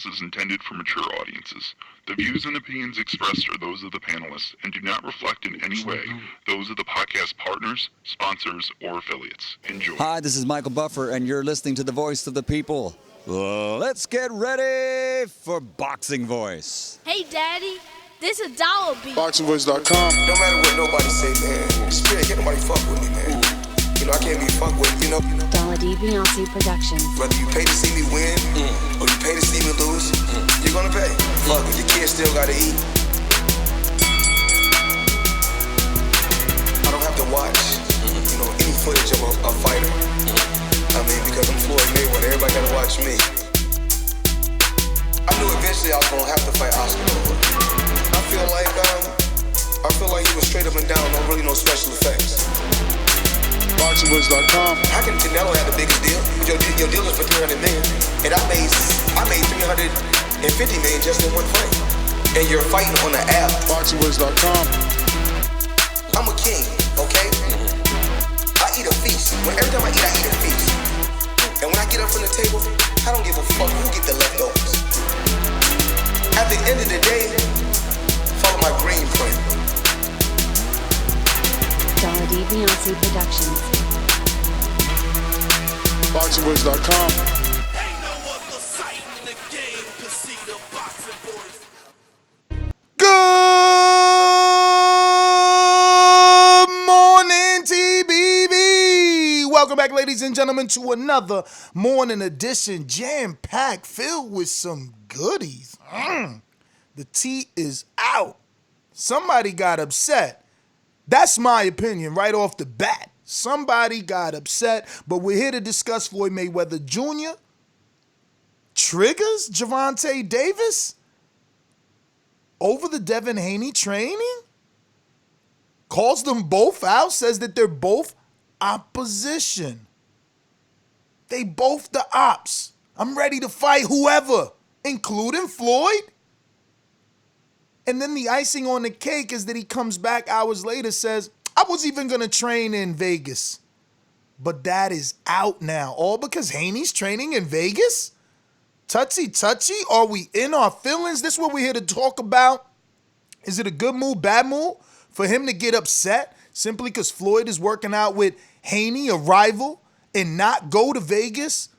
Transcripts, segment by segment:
podcast is intended for mature audiences. The views and opinions expressed are those of the panelists and do not reflect in any way those of the podcast partners, sponsors, or affiliates. Enjoy. Hi, this is Michael Buffer, and you're listening to The Voice of the People. Let's get ready for Boxing Voice. Hey, Daddy, this is $1 beat. BoxingVoice.com. No matter what nobody say, man, Spirit, can't nobody fuck with me, man. You know, I can't be fucked with, you know. WBC Productions. Whether you pay to see me win, or you pay to see me lose, you're gonna pay. Fuck it, your kids still gotta eat. I don't have to watch, you know, any footage of a fighter. I mean, because I'm Floyd Mayweather, everybody gotta watch me. I knew eventually I was gonna have to fight Oscar over. I feel like he was straight up and down, no special effects. BoxingVoice.com. How can Canelo have the biggest deal? Your deal is for $300 million, and I made $350 million just in one fight. And you're fighting on the app. BoxingVoice.com. I'm a king, okay? I eat a feast. Every time I eat a feast. And when I get up from the table, I don't give a fuck who get the leftovers. At the end of the day, follow my green print. WBC Productions. BoxingVoice.com. Ain't no other sight in the game to see the boxing boys. Good morning, TBV. Welcome back, ladies and gentlemen, to another morning edition, jam-packed, filled with some goodies. The tea is out. Somebody got upset. That's my opinion right off the bat. Somebody got upset, but we're here to discuss Floyd Mayweather Jr. Triggers Gervonta Davis over the Devin Haney training? Calls them both out, says that they're both opposition. They both the ops. I'm ready to fight whoever, including Floyd. And then the icing on the cake is that he comes back hours later, says, I was even going to train in Vegas. But that is out now. All because Haney's training in Vegas? Touchy. Are we in our feelings? This is what we're here to talk about. Is it a good move, bad move for him to get upset simply because Floyd is working out with Haney, a rival, and not go to Vegas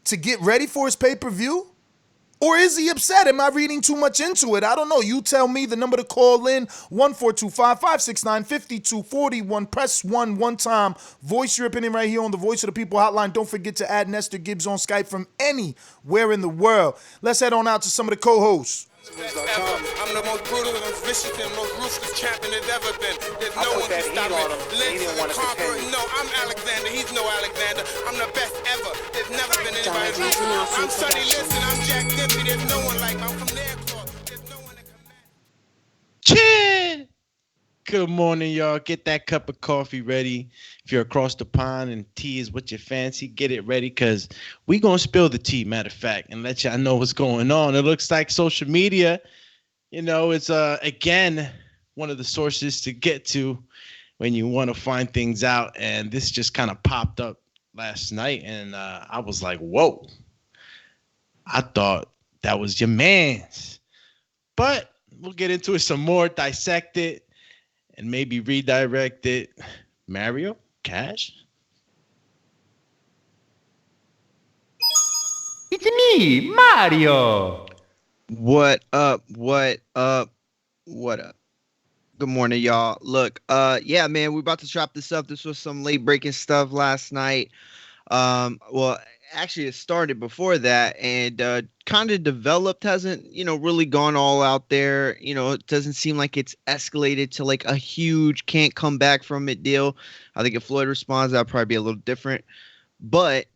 to get ready for his pay-per-view? Or is he upset? Am I reading too much into it? I don't know. You tell me. The number to call in, 1-425-569-5241. Press 1 one time. Voice your opinion right here on the Voice of the People hotline. Don't forget to add Nestor Gibbs on Skype from anywhere in the world. Let's head on out to some of the co-hosts. I'm the most brutal, most vicious, and most ruthless champion there's ever been. There's no one can stop me. Lynch the conqueror. No, I'm Alexander. He's no Alexander. I'm the best ever. There's never been anybody like me. I'm Sonny Liston. I'm Jack Dippy. There's no one like me. I'm from Nairclaw. There's no one that can match. Chin! Good morning, y'all. Get that cup of coffee ready. If you're across the pond and tea is what you fancy, get it ready because we going to spill the tea, matter of fact, and let y'all know what's going on. It looks like social media, it's, again, one of the sources to get to when you want to find things out. And this just kind of popped up last night, and I was like, whoa. I thought that was your man's. But we'll get into it some more, dissect it, and maybe redirect it. Mario? Cash? It's me, Mario. What up? Good morning, y'all. Look, yeah, man, we're about to chop this up. This was some late breaking stuff last night. Well, actually, it started before that and kind of developed, hasn't, really gone all out there. It doesn't seem like it's escalated to like a huge can't come back from it deal. I think if Floyd responds, that'll probably be a little different. But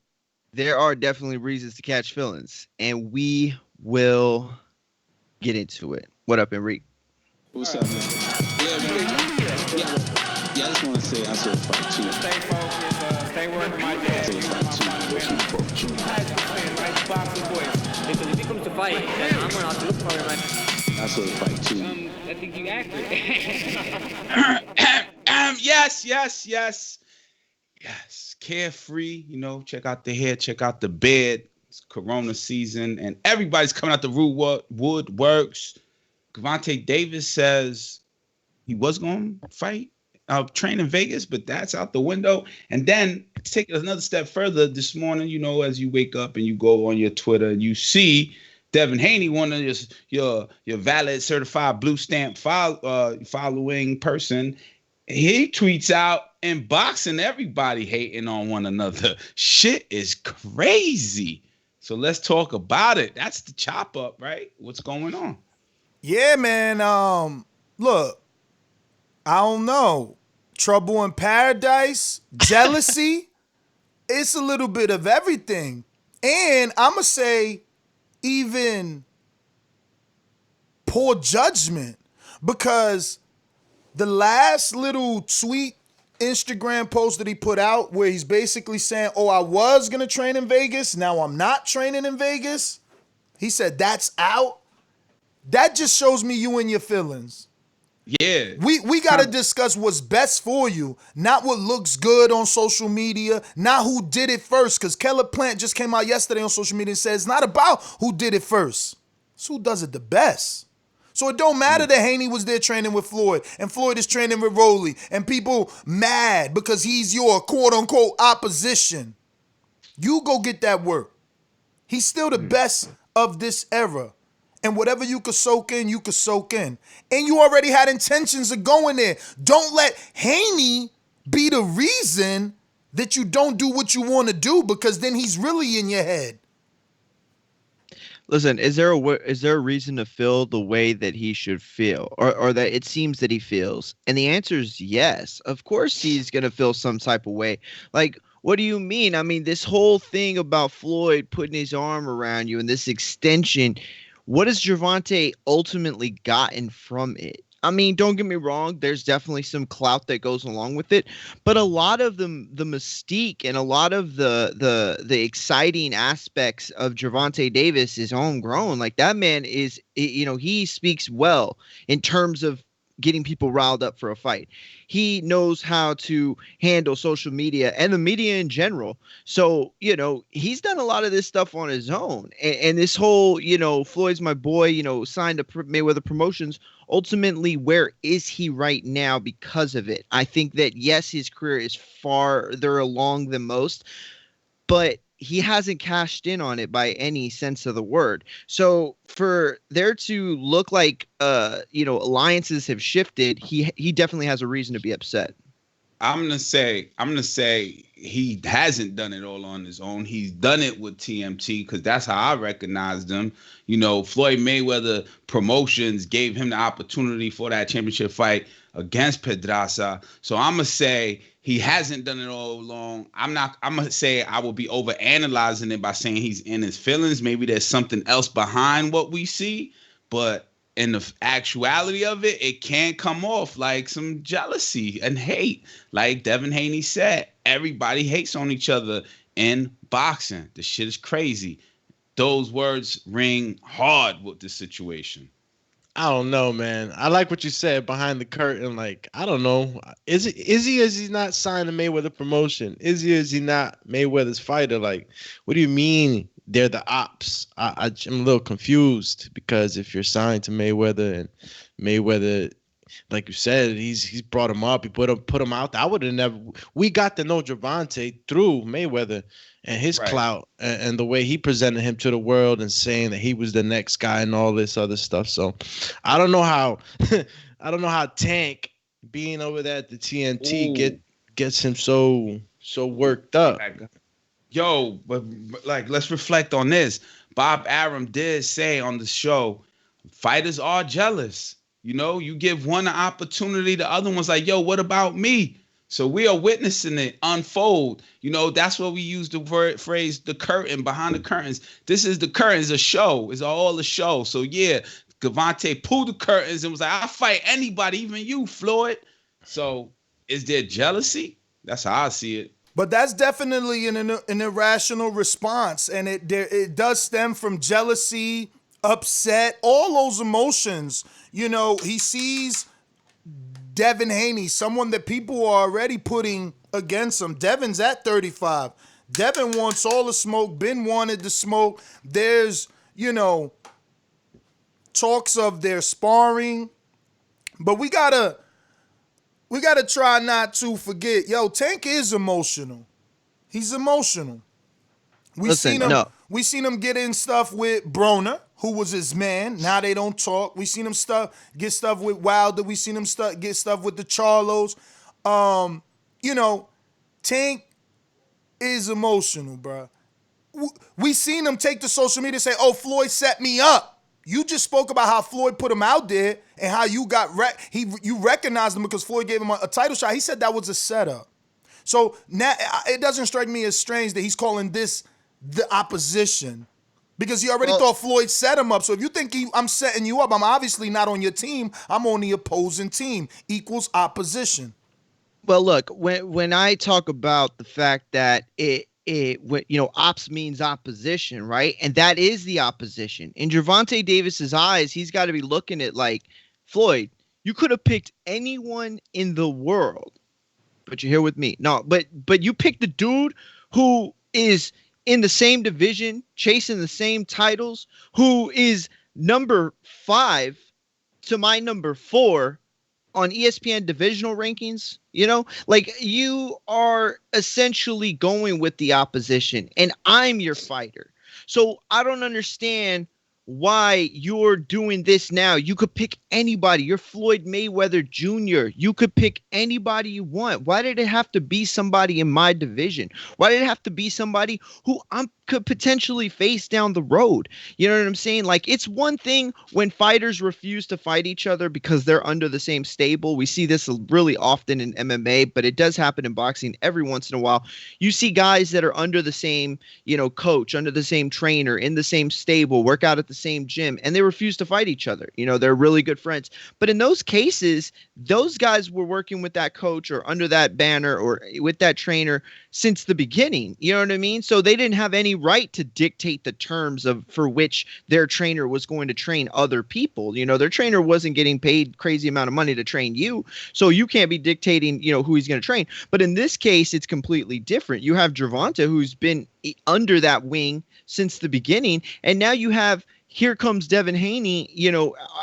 there are definitely reasons to catch feelings, and we will get into it. What up, Enrique? What's up, man? Yeah, man. Yeah, I just want to say I said fight two. Stay focused, stay working my dad. I said fight two. Because if he comes to fight, then I'm going to have to look for him. I said fight two. I think you accurate. Yes. Carefree, check out the hair, check out the beard. It's Corona season, and everybody's coming out the woodworks. Gervonta Davis says he was going to fight, train in Vegas, but that's out the window. And then take it another step further this morning, you know, as you wake up and you go on your Twitter and you see Devin Haney, one of your valid certified blue stamp following person, he tweets out and boxing everybody hating on one another. Shit is crazy. So let's talk about it. That's the chop up, right? What's going on? Yeah, man. Look, I don't know. Trouble in paradise, jealousy. It's a little bit of everything. And I'm going to say even poor judgment, because the last little tweet, Instagram post that he put out where he's basically saying, oh, I was going to train in Vegas. Now I'm not training in Vegas. He said that's out. That just shows me you and your feelings. Yeah. We got to discuss what's best for you, not what looks good on social media, not who did it first, because Keller Plant just came out yesterday on social media and said it's not about who did it first. It's who does it the best. So it don't matter that Haney was there training with Floyd and Floyd is training with Rolly and people mad because he's your quote-unquote opposition. You go get that work. He's still the best of this era. And whatever you could soak in, you could soak in. And you already had intentions of going there. Don't let Haney be the reason that you don't do what you want to do, because then he's really in your head. Listen, is there a reason to feel the way that he should feel, or that it seems that he feels? And the answer is yes. Of course he's going to feel some type of way. Like, what do you mean? I mean, this whole thing about Floyd putting his arm around you and this extension, what has Gervonta ultimately gotten from it? I mean, don't get me wrong, there's definitely some clout that goes along with it, but a lot of the mystique and a lot of the exciting aspects of Gervonta Davis is homegrown. Like, that man is, you know, he speaks well in terms of getting people riled up for a fight. He knows how to handle social media and the media in general. So, you know, he's done a lot of this stuff on his own. And this whole, you know, Floyd's my boy, you know, signed to Mayweather Promotions. Ultimately, where is he right now because of it? I think that, yes, his career is farther along than most, but he hasn't cashed in on it by any sense of the word. So for there to look like, you know, alliances have shifted, he definitely has a reason to be upset. I'm gonna say he hasn't done it all on his own. He's done it with TMT, because that's how I recognized him. You know, Floyd Mayweather Promotions gave him the opportunity for that championship fight against Pedraza. So I'm gonna say he hasn't done it all along. I'm gonna say I will be overanalyzing it by saying he's in his feelings. Maybe there's something else behind what we see, but in the actuality of it, it can come off like some jealousy and hate. Like Devin Haney said, everybody hates on each other in boxing. The shit is crazy. Those words ring hard with this situation. I don't know, man. I like what you said behind the curtain. Like, I don't know. Is he not signed to Mayweather Promotion? Is he not Mayweather's fighter? Like, what do you mean they're the Opps? I'm a little confused, because if you're signed to Mayweather and Mayweather, like you said, he's brought him up, he put him out. I would have never. We got to know Gervonta through Mayweather and his clout and the way he presented him to the world and saying that he was the next guy and all this other stuff. So I don't know how Tank being over there at the TNT gets him so worked up. Yo, but like, let's reflect on this. Bob Arum did say on the show, fighters are jealous. You know, you give one an opportunity, the other one's like, yo, what about me? So we are witnessing it unfold. You know, that's what we use the phrase, the curtain, behind the curtains. This is the curtains, a show. It's all a show. So yeah, Gervonta pulled the curtains and was like, I'll fight anybody, even you, Floyd. So is there jealousy? That's how I see it. But that's definitely an irrational response. And it does stem from jealousy, upset, all those emotions. You know, he sees Devin Haney, someone that people are already putting against him. Devin's at 35. Devin wants all the smoke. Ben wanted the smoke. There's, talks of their sparring. But we gotta try not to forget. Tank is emotional. He's emotional. We seen him get in stuff with Broner, who was his man. Now they don't talk. We seen him get stuff with Wilder. We seen him get stuff with the Charlos. Tank is emotional, bro. We seen him take to social media and say, "Oh, Floyd set me up." You just spoke about how Floyd put him out there and how you got you recognized him because Floyd gave him a title shot. He said that was a setup. So now it doesn't strike me as strange that he's calling this the opposition because he already thought Floyd set him up. So if you think I'm setting you up, I'm obviously not on your team. I'm on the opposing team. Equals opposition. Well, look, when I talk about the fact that Opps means opposition, right? And that is the opposition. In Gervonta Davis's eyes, he's got to be looking at like, Floyd, you could have picked anyone in the world, but you're here with me. No, but you picked the dude who is in the same division, chasing the same titles, who is number 5 to my number 4 on ESPN divisional rankings. Like you are essentially going with the opposition and I'm your fighter. So I don't understand why you're doing this now. You could pick anybody. You're Floyd Mayweather Jr. You could pick anybody you want. Why did it have to be somebody in my division? Why did it have to be somebody who I could potentially face down the road? You know what I'm saying? Like, it's one thing when fighters refuse to fight each other because they're under the same stable. We see this really often in MMA, but it does happen in boxing every once in a while. You see guys that are under the same, coach, under the same trainer, in the same stable, work out at the same gym, and they refuse to fight each other. They're really good friends. But in those cases, those guys were working with that coach or under that banner or with that trainer since the beginning. You know what I mean? So they didn't have any right to dictate the terms for which their trainer was going to train other people. Their trainer wasn't getting paid crazy amount of money to train you. So you can't be dictating, who he's going to train. But in this case, it's completely different. You have Gervonta, who's been under that wing since the beginning. And now you have, here comes Devin Haney,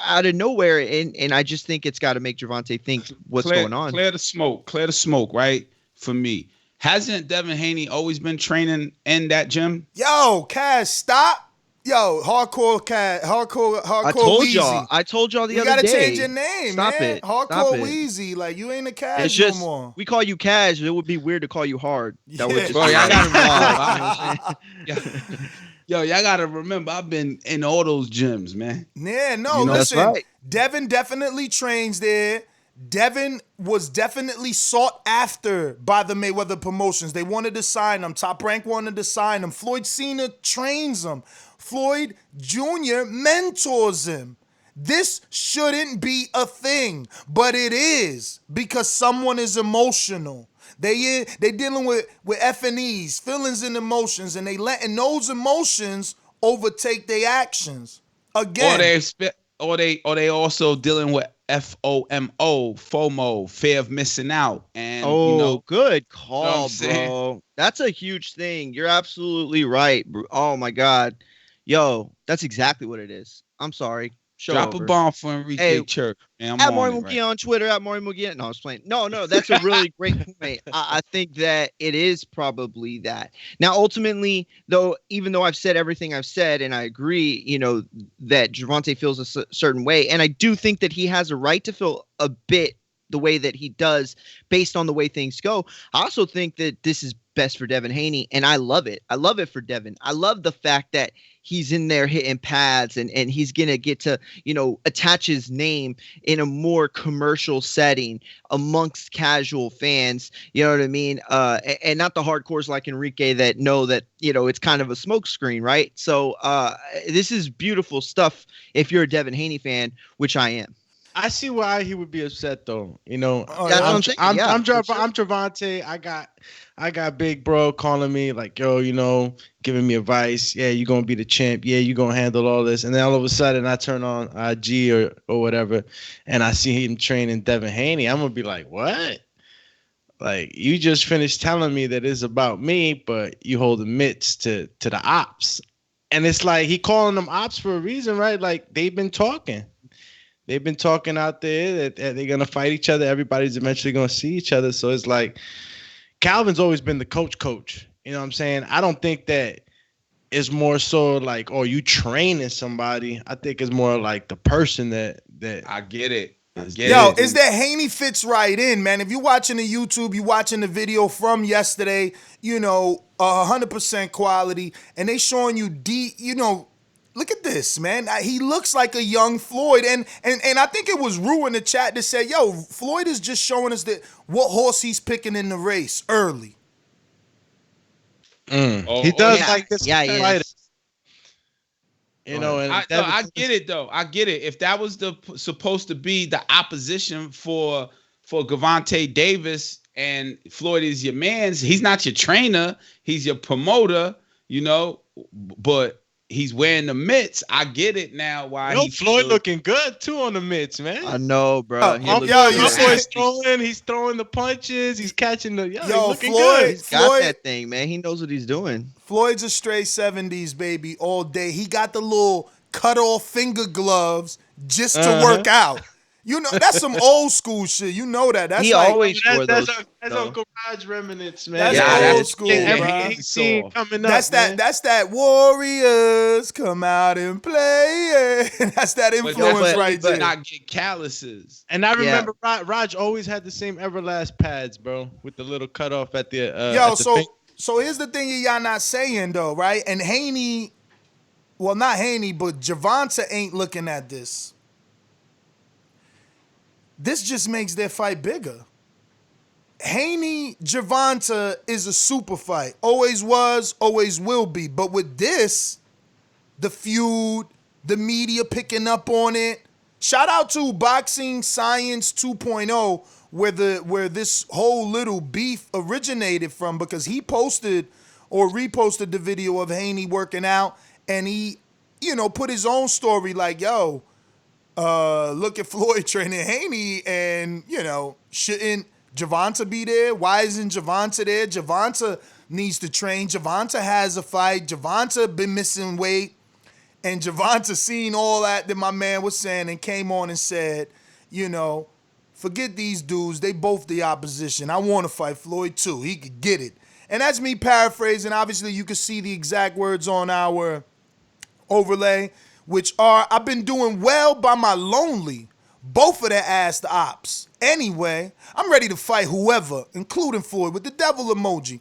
out of nowhere. And I just think it's got to make Gervonta think what's going on. Clear the smoke, right? For me. Hasn't Devin Haney always been training in that gym? Yo, Cash, stop. Yo, hardcore Cash, hardcore Weezy. I told y'all the you other day. You gotta change your name, Stop man. It. Hardcore Weezy. Like, you ain't a Cash it's just, no more. We call you Cash. It would be weird to call you Hard. That would just Bro, y'all gotta Yo, y'all gotta remember, I've been in all those gyms, man. Yeah, no, listen. That's right. Devin definitely trains there. Devin was definitely sought after by the Mayweather promotions. They wanted to sign him. Top Rank wanted to sign him. Floyd Sr. trains him. Floyd Jr. mentors him. This shouldn't be a thing, but it is because someone is emotional. They dealing with F&Es, feelings and emotions, and they letting those emotions overtake their actions. Again, or they also dealing with FOMO, fear of missing out. And good call, bro. That's a huge thing. You're absolutely right, bro. Oh my God, yo, that's exactly what it is. I'm sorry. Drop a bomb for Enrique Church. Man, at Maury Mugia on Twitter, at Maury Mugia. No, I was playing. No, that's a really great point. I think that it is probably that. Now, ultimately, though, even though I've said everything I've said, and I agree, that Gervonta feels a certain way, and I do think that he has a right to feel a bit the way that he does based on the way things go. I also think that this is best for Devin Haney, and I love it. I love it for Devin. I love the fact that he's in there hitting pads and he's going to get to, attach his name in a more commercial setting amongst casual fans. You know what I mean? And not the hardcores like Enrique that know that, it's kind of a smokescreen, right? So this is beautiful stuff if you're a Devin Haney fan, which I am. I see why he would be upset though. That's what I'm saying. I'm Gervonta. I got big bro calling me like, yo, giving me advice. Yeah, you're gonna be the champ. Yeah, you're gonna handle all this. And then all of a sudden I turn on IG or whatever, and I see him training Devin Haney. I'm gonna be like, what? Like, you just finished telling me that it's about me, but you hold the mitts to the Opps. And it's like he calling them Opps for a reason, right? Like, they've been talking. They've been talking out there that they're going to fight each other. Everybody's eventually going to see each other. So it's like Calvin's always been the coach. You know what I'm saying? I don't think that it's more so like, oh, you training somebody. I think it's more like the person that I get it. Is that Haney fits right in, man. If you're watching the YouTube, you're watching the video from yesterday, 100% quality, and they showing you look at this, man. He looks like a young Floyd, and I think it was Rue in the chat that said, yo, Floyd is just showing us what horse he's picking in the race early. He does like this fighter. And I get it though. I get it. If that was supposed to be the opposition for Gervonta Davis and Floyd is your man's, he's not your trainer. He's your promoter, but he's wearing the mitts. I get it now. Why Floyd looking good too on the mitts, man. I know, bro. He's throwing the punches. He's catching the. He's looking good. He's got that thing, man. He knows what he's doing. Floyd's a straight 70s baby all day. He got the little cut off finger gloves just to work out. That's some old school shit. You know that. That's always wore those. That's Uncle Raj remnants, man. That's old school, bro. Coming up, that's that Warriors come out and play. That's that influence right there. Not get calluses. And I remember Raj always had the same Everlast pads, bro, with the little cutoff at the. So here's the thing y'all not saying though, right? And Haney, well, not Haney, but Gervonta ain't looking at this. This just makes their fight bigger. Haney, Gervonta is a super fight. Always was, always will be. But with this, the feud, the media picking up on it. Shout out to Boxing Science 2.0, where this whole little beef originated from, because he posted or reposted the video of Haney working out, and he, put his own story like, yo, look at Floyd training Haney, and, shouldn't Gervonta be there? Why isn't Gervonta there? Gervonta needs to train. Gervonta has a fight. Gervonta been missing weight. And Gervonta seen all that my man was saying and came on and said, forget these dudes. They both the opposition. I want to fight Floyd too. He could get it. And that's me paraphrasing. Obviously, you can see the exact words on our overlay, which are, I've been doing well by my lonely. Both of their ass the Opps. Anyway, I'm ready to fight whoever, including Floyd, with the devil emoji.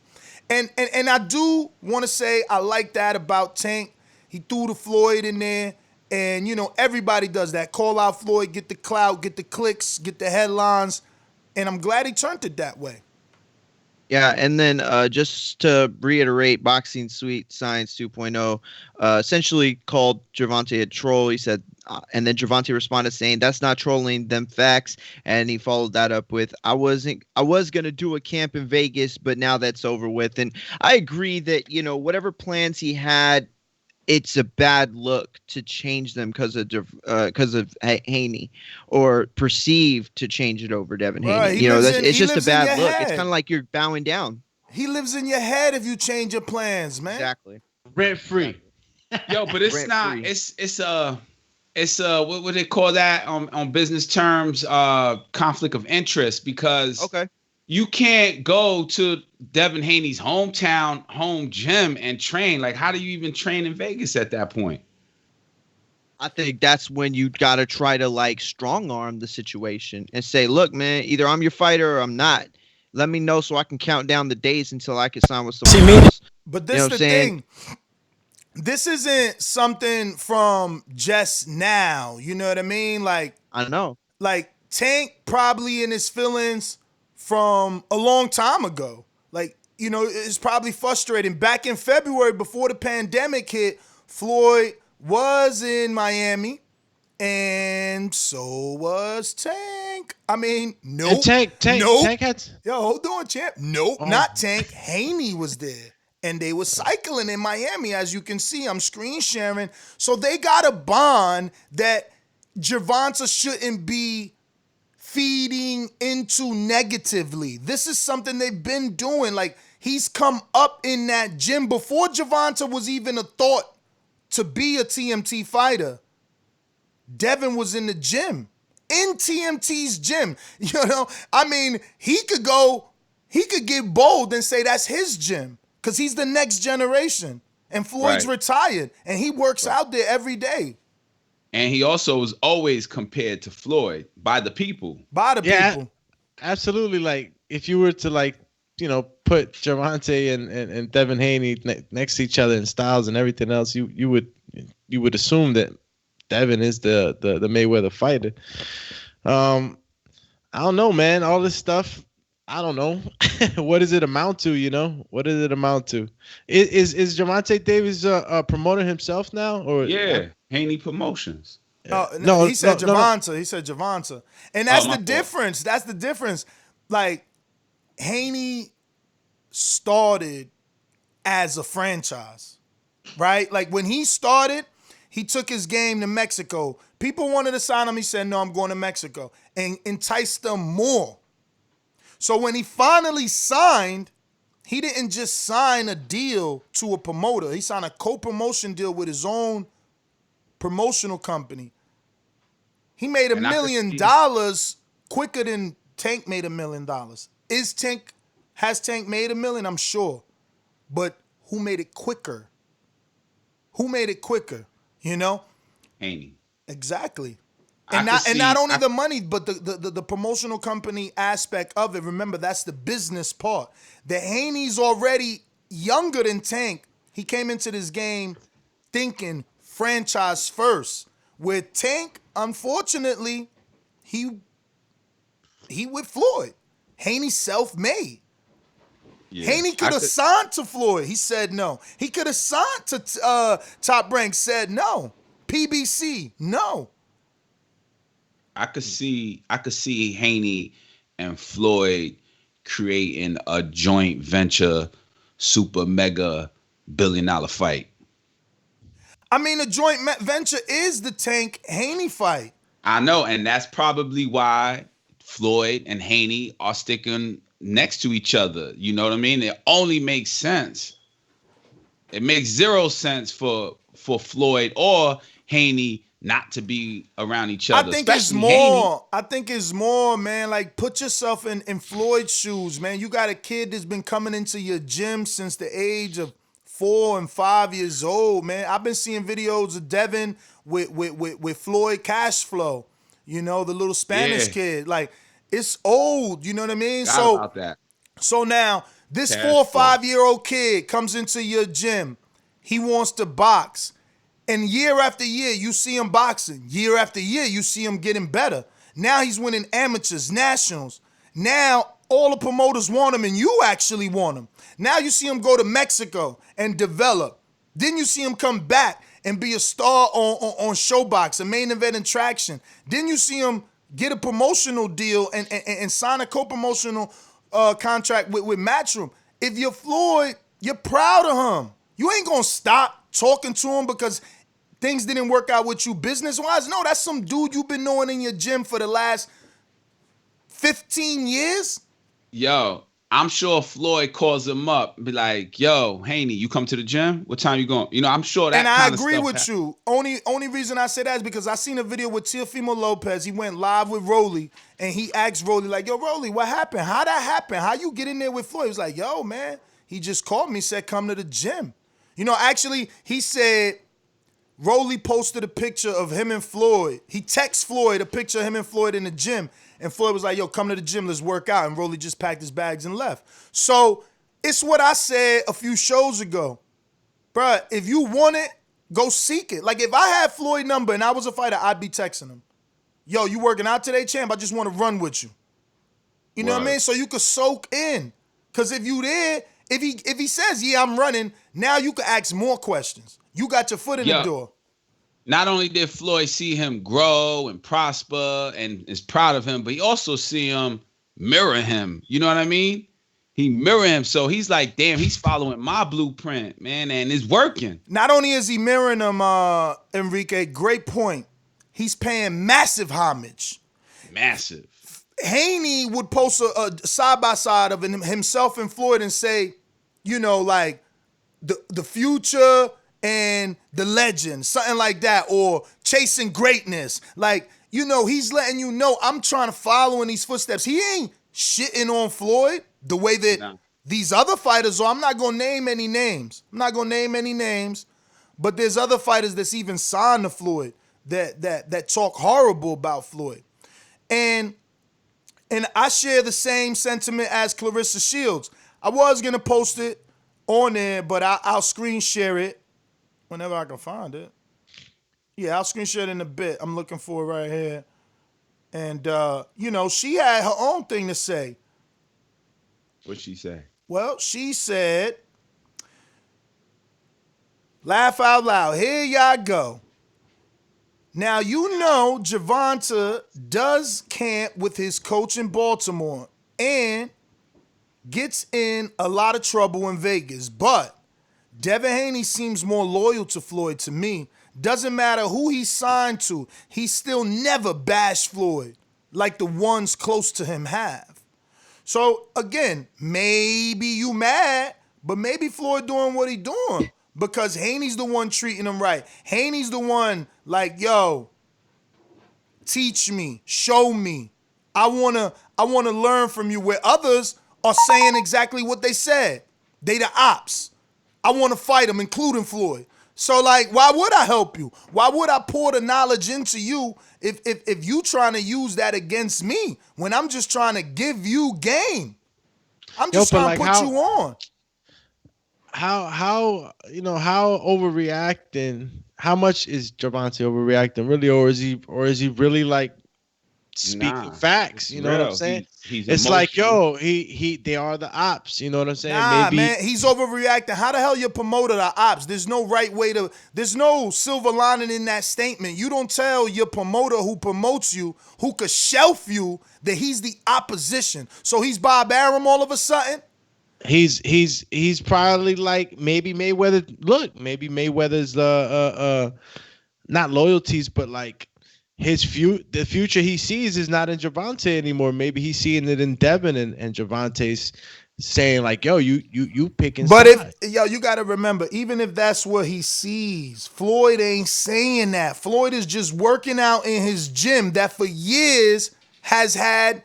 And I do want to say I like that about Tank. He threw the Floyd in there. And, everybody does that. Call out Floyd, get the clout, get the clicks, get the headlines. And I'm glad he turned it that way. Yeah, and then just to reiterate, Boxing Sweet Science 2.0 essentially called Gervonta a troll. He said, and then Gervonta responded saying, "That's not trolling, them facts." And he followed that up with, I was gonna do a camp in Vegas, but now that's over with. And I agree that whatever plans he had, it's a bad look to change them because of Haney, or perceive to change it over Devin Haney. It's just a bad look. It's kind of like you're bowing down. He lives in your head if you change your plans, man. Exactly. Rent free. Yo, but it's not. It's what would they call that on business terms? Conflict of interest, because you can't go to Devin Haney's hometown home gym and train. Like, how do you even train in Vegas at that point? I think that's when you got to try to strong arm the situation and say, look, man, either I'm your fighter or I'm not. Let me know so I can count down the days until I can sign with someone else. But this is the thing. This isn't something from just now. You know what I mean? I know. Tank probably in his feelings from a long time ago. It's probably frustrating. Back in February, before the pandemic hit, Floyd was in Miami, and so was Tank. I mean, nope. Tank had... Yo, hold on, champ. Nope, not Tank. Haney was there. And they were cycling in Miami, as you can see. I'm screen sharing. So they got a bond that Gervonta shouldn't be feeding into negatively. This is something they've been doing. Like, he's come up in that gym before Gervonta was even a thought to be a TMT fighter. Devin was in the gym, in TMT's gym. You know, I mean, he could get bold and say that's his gym because he's the next generation. And Floyd's retired, and he works out there every day. And he also was always compared to Floyd by the people. By the people. Absolutely. Like, if you were to, like, you know, put Gervonta and Devin Haney next to each other in styles and everything else, you would assume that Devin is the Mayweather fighter. I don't know, man. All this stuff, I don't know. What does it amount to, you know? What does it amount to? Is Gervonta Davis promoting himself now? Or Haney Promotions. No, he said Gervonta. No. He said Gervonta. And that's the difference. That's the difference. Like, Haney started as a franchise, right? Like, when he started, he took his game to Mexico. People wanted to sign him. He said, no, I'm going to Mexico. And enticed them more. So when he finally signed, he didn't just sign a deal to a promoter. He signed a co-promotion deal with his own promotional company. He made $1 million quicker than Tank made $1 million. Has Tank made $1 million? I'm sure. But who made it quicker? Who made it quicker? You know? Haney. Exactly. And not only the money, but the promotional company aspect of it. Remember, that's the business part. The Haney's already younger than Tank. He came into this game thinking franchise first. With Tank, unfortunately, he with Floyd. Haney self-made. Yeah, Haney could have signed to Floyd. He said no. He could have signed to Top Rank. Said no. PBC, no. I could see Haney and Floyd creating a joint venture, super mega $1 billion fight. I mean, the joint venture is the Tank Haney fight. I know, and that's probably why Floyd and Haney are sticking next to each other. You know what I mean? It only makes sense. It makes zero sense for Floyd or Haney not to be around each other. I think it's more, man. Like, put yourself in Floyd's shoes, man. You got a kid that's been coming into your gym since the age of 4 and 5 years old, man. I've been seeing videos of Devin with Floyd Cash Flow, you know, the little Spanish kid. Like, it's old, you know what I mean? So now this 4 or 5 year old kid comes into your gym. He wants to box. And year after year, you see him boxing. Year after year, you see him getting better. Now he's winning amateurs, nationals. Now all the promoters want him, and you actually want him. Now you see him go to Mexico and develop. Then you see him come back and be a star on Showbox, a main event attraction. Then you see him get a promotional deal and sign a co-promotional contract with Matchroom. If you're Floyd, you're proud of him. You ain't going to stop talking to him because things didn't work out with you business-wise. No, that's some dude you've been knowing in your gym for the last 15 years. Yo, I'm sure Floyd calls him up, be like, yo, Haney, you come to the gym? What time you going? You know, I'm sure that. And I agree with you. Only reason I say that is because I seen a video with Teofimo Lopez. He went live with Rolly, and he asked Rolly, like, yo, Rolly, what happened? How that happen? How you get in there with Floyd? He was like, yo, man, he just called me, said, come to the gym. You know, actually, he said Rolly posted a picture of him and Floyd. He texted Floyd a picture of him and Floyd in the gym. And Floyd was like, yo, come to the gym, let's work out. And Rolly just packed his bags and left. So it's what I said a few shows ago. Bruh, if you want it, go seek it. Like, if I had Floyd's number and I was a fighter, I'd be texting him. Yo, you working out today, champ? I just want to run with you. You know what I mean? So you could soak in. Because if you there, if he says, yeah, I'm running, now you can ask more questions. You got your foot in the door. Not only did Floyd see him grow and prosper and is proud of him, but he also see him mirror him. You know what I mean? He mirror him. So he's like, damn, he's following my blueprint, man, and it's working. Not only is he mirroring him, Enrique, great point. He's paying massive homage. Massive. Haney would post a side by side of himself and Floyd and say, you know, like the future and the legend, something like that, or chasing greatness. Like, you know, he's letting you know I'm trying to follow in these footsteps. He ain't shitting on Floyd the way that these other fighters are. I'm not gonna name any names. But there's other fighters that's even signed to Floyd that talk horrible about Floyd. And I share the same sentiment as Clarissa Shields. I was gonna post it on there, but I'll screen share it whenever I can find it. Yeah, I'll screen share it in a bit. I'm looking for it right here. And, you know, she had her own thing to say. What'd she say? Well, she said, laugh out loud. Here y'all go. Now, you know Gervonta does camp with his coach in Baltimore and gets in a lot of trouble in Vegas. But Devin Haney seems more loyal to Floyd to me. Doesn't matter who he's signed to, he still never bashed Floyd like the ones close to him have. So, again, maybe you mad, but maybe Floyd doing what he doing because Haney's the one treating him right. Haney's the one like, yo, teach me, show me. I wanna learn from you, where others are saying exactly what they said. They the ops. I want to fight them, including Floyd. So, like, why would I help you? Why would I pour the knowledge into you if you trying to use that against me when I'm just trying to give you game? I'm just trying to put you on. How overreacting? How much is Gervonta overreacting really, or is he really like speaking facts? You know what I'm saying? He's it's like, yo, they are the ops. You know what I'm saying? Nah, man, he's overreacting. How the hell your promoter the ops? There's no right way to. There's no silver lining in that statement. You don't tell your promoter who promotes you, who could shelf you, that he's the opposition. So he's Bob Arum all of a sudden. He's probably like maybe Mayweather. Look, maybe Mayweather's not loyalties, but like the future he sees is not in Gervonta anymore. Maybe he's seeing it in Devin, and Gervonta's saying like, yo, you picking. But you got to remember, even if that's what he sees, Floyd ain't saying that. Floyd is just working out in his gym that for years has had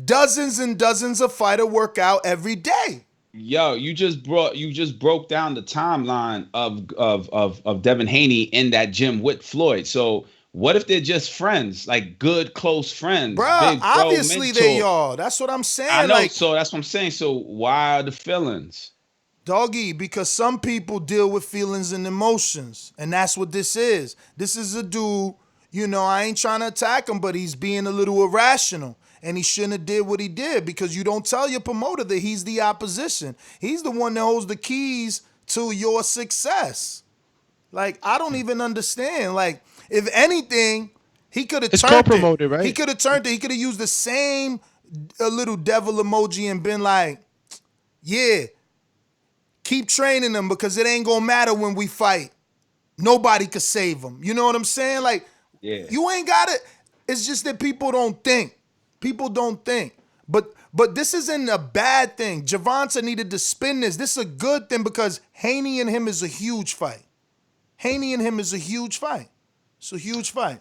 dozens and dozens of fighter workout every day. Yo, you just broke down the timeline of Devin Haney in that gym with Floyd. So what if they're just friends, like good, close friends? Bruh, obviously they are. That's what I'm saying. I know, like, so that's what I'm saying. So why are the feelings? Doggy, because some people deal with feelings and emotions, and that's what this is. This is a dude, you know, I ain't trying to attack him, but he's being a little irrational. And he shouldn't have did what he did, because you don't tell your promoter that he's the opposition. He's the one that holds the keys to your success. Like, I don't even understand. Like, if anything, he could have turned it. Right? He could have turned it. He could have used the same little devil emoji and been like, yeah, keep training him because it ain't gonna matter when we fight. Nobody could save him. You know what I'm saying? Like, you ain't got it. It's just that people don't think. People don't think. But this isn't a bad thing. Gervonta needed to spin this. This is a good thing because Haney and him is a huge fight. It's a huge fight.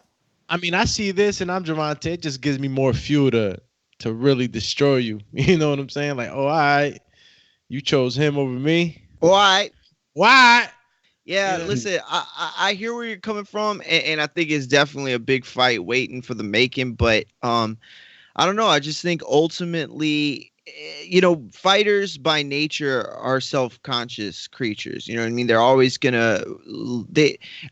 I mean, I see this and I'm Gervonta. It just gives me more fuel to really destroy you. You know what I'm saying? Like, oh, all right. You chose him over me. All right. Why? Yeah, listen, I hear where you're coming from, and I think it's definitely a big fight waiting for the making, but I don't know. I just think ultimately, you know, fighters by nature are self-conscious creatures. You know what I mean? They're always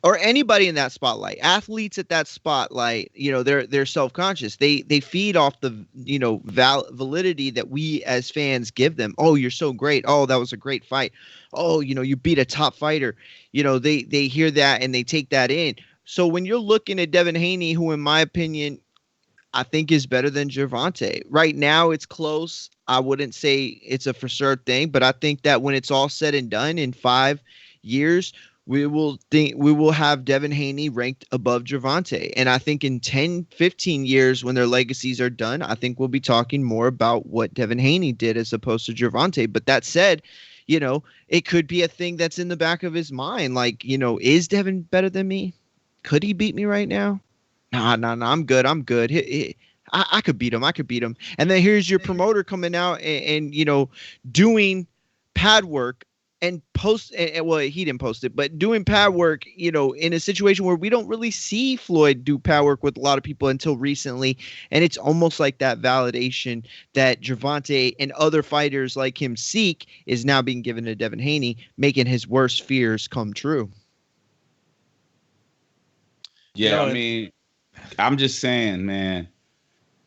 or anybody in that spotlight, athletes at that spotlight, you know, they're self-conscious. They feed off the, you know, validity that we as fans give them. Oh, you're so great. Oh, that was a great fight. Oh, you know, you beat a top fighter. You know, they hear that and they take that in. So when you're looking at Devin Haney, who in my opinion, I think is better than Gervonta. Right now, it's close. I wouldn't say it's a for sure thing, but I think that when it's all said and done in 5 years, we will have Devin Haney ranked above Gervonta. And I think in 10, 15 years when their legacies are done, I think we'll be talking more about what Devin Haney did as opposed to Gervonta. But that said, you know, it could be a thing that's in the back of his mind. Like, you know, is Devin better than me? Could he beat me right now? Nah, I'm good. I could beat him. And then here's your promoter coming out and you know, doing pad work and post. Well, he didn't post it, but doing pad work, you know, in a situation where we don't really see Floyd do pad work with a lot of people until recently. And it's almost like that validation that Gervonta and other fighters like him seek is now being given to Devin Haney, making his worst fears come true. Yeah, I mean, I'm just saying, man,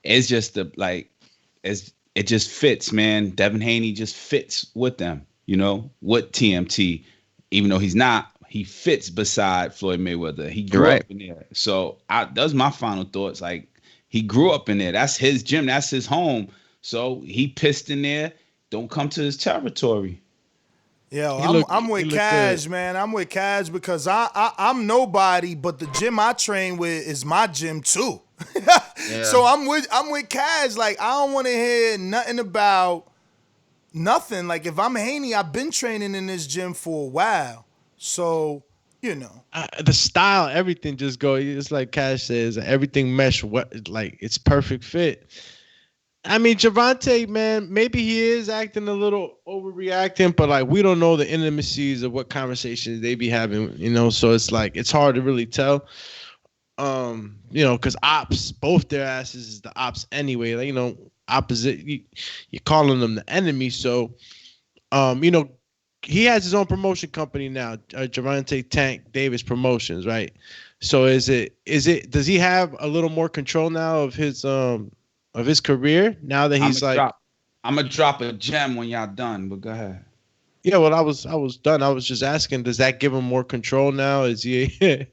it's just it just fits, man. Devin Haney just fits with them, you know, with TMT, even though he's not, he fits beside Floyd Mayweather. He grew up in there. So that's my final thoughts. Like, he grew up in there. That's his gym. That's his home. So he pissed in there. Don't come to his territory. Yo, I'm with Cash, man. I'm with Cash because I'm nobody, but the gym I train with is my gym too. So I'm with Cash. Like, I don't want to hear nothing about nothing. Like, if I'm Haney, I've been training in this gym for a while. So, you know. The style, everything just go. It's like Cash says, everything mesh. Like, it's perfect fit. I mean, Gervonta, man, maybe he is acting a little overreacting, but like, we don't know the intimacies of what conversations they be having, you know. So it's like, it's hard to really tell. You know, because Opps, both their asses is the Opps anyway. Like, you know, opposite, you're calling them the enemy. So, you know, he has his own promotion company now, Gervonta Tank Davis Promotions, right? So does he have a little more control now of his career now that he's I'm gonna drop a gem when y'all done, but go ahead. Yeah, well, I was done. I was just asking, does that give him more control now? Is he?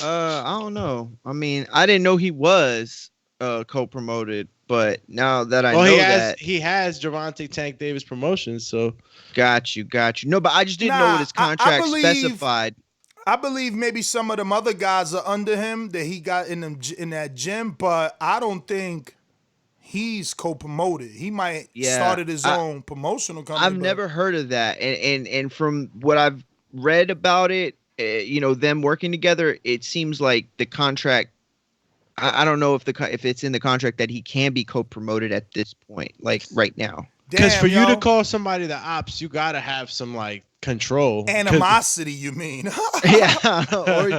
I don't know. I mean, I didn't know he was co-promoted, but now that I know he has Gervonta Tank Davis Promotions. So got you. No, but I just didn't know what his contract specified. I believe maybe some of them other guys are under him that he got in that gym, but I don't think he's co-promoted. He might started his own promotional company. I've never heard of that, and from what I've read about it, you know, them working together, it seems like the contract. I don't know if it's in the contract that he can be co-promoted at this point, like right now. Because for you to call somebody the Opps, you gotta have some like control, animosity. You mean? Yeah. Or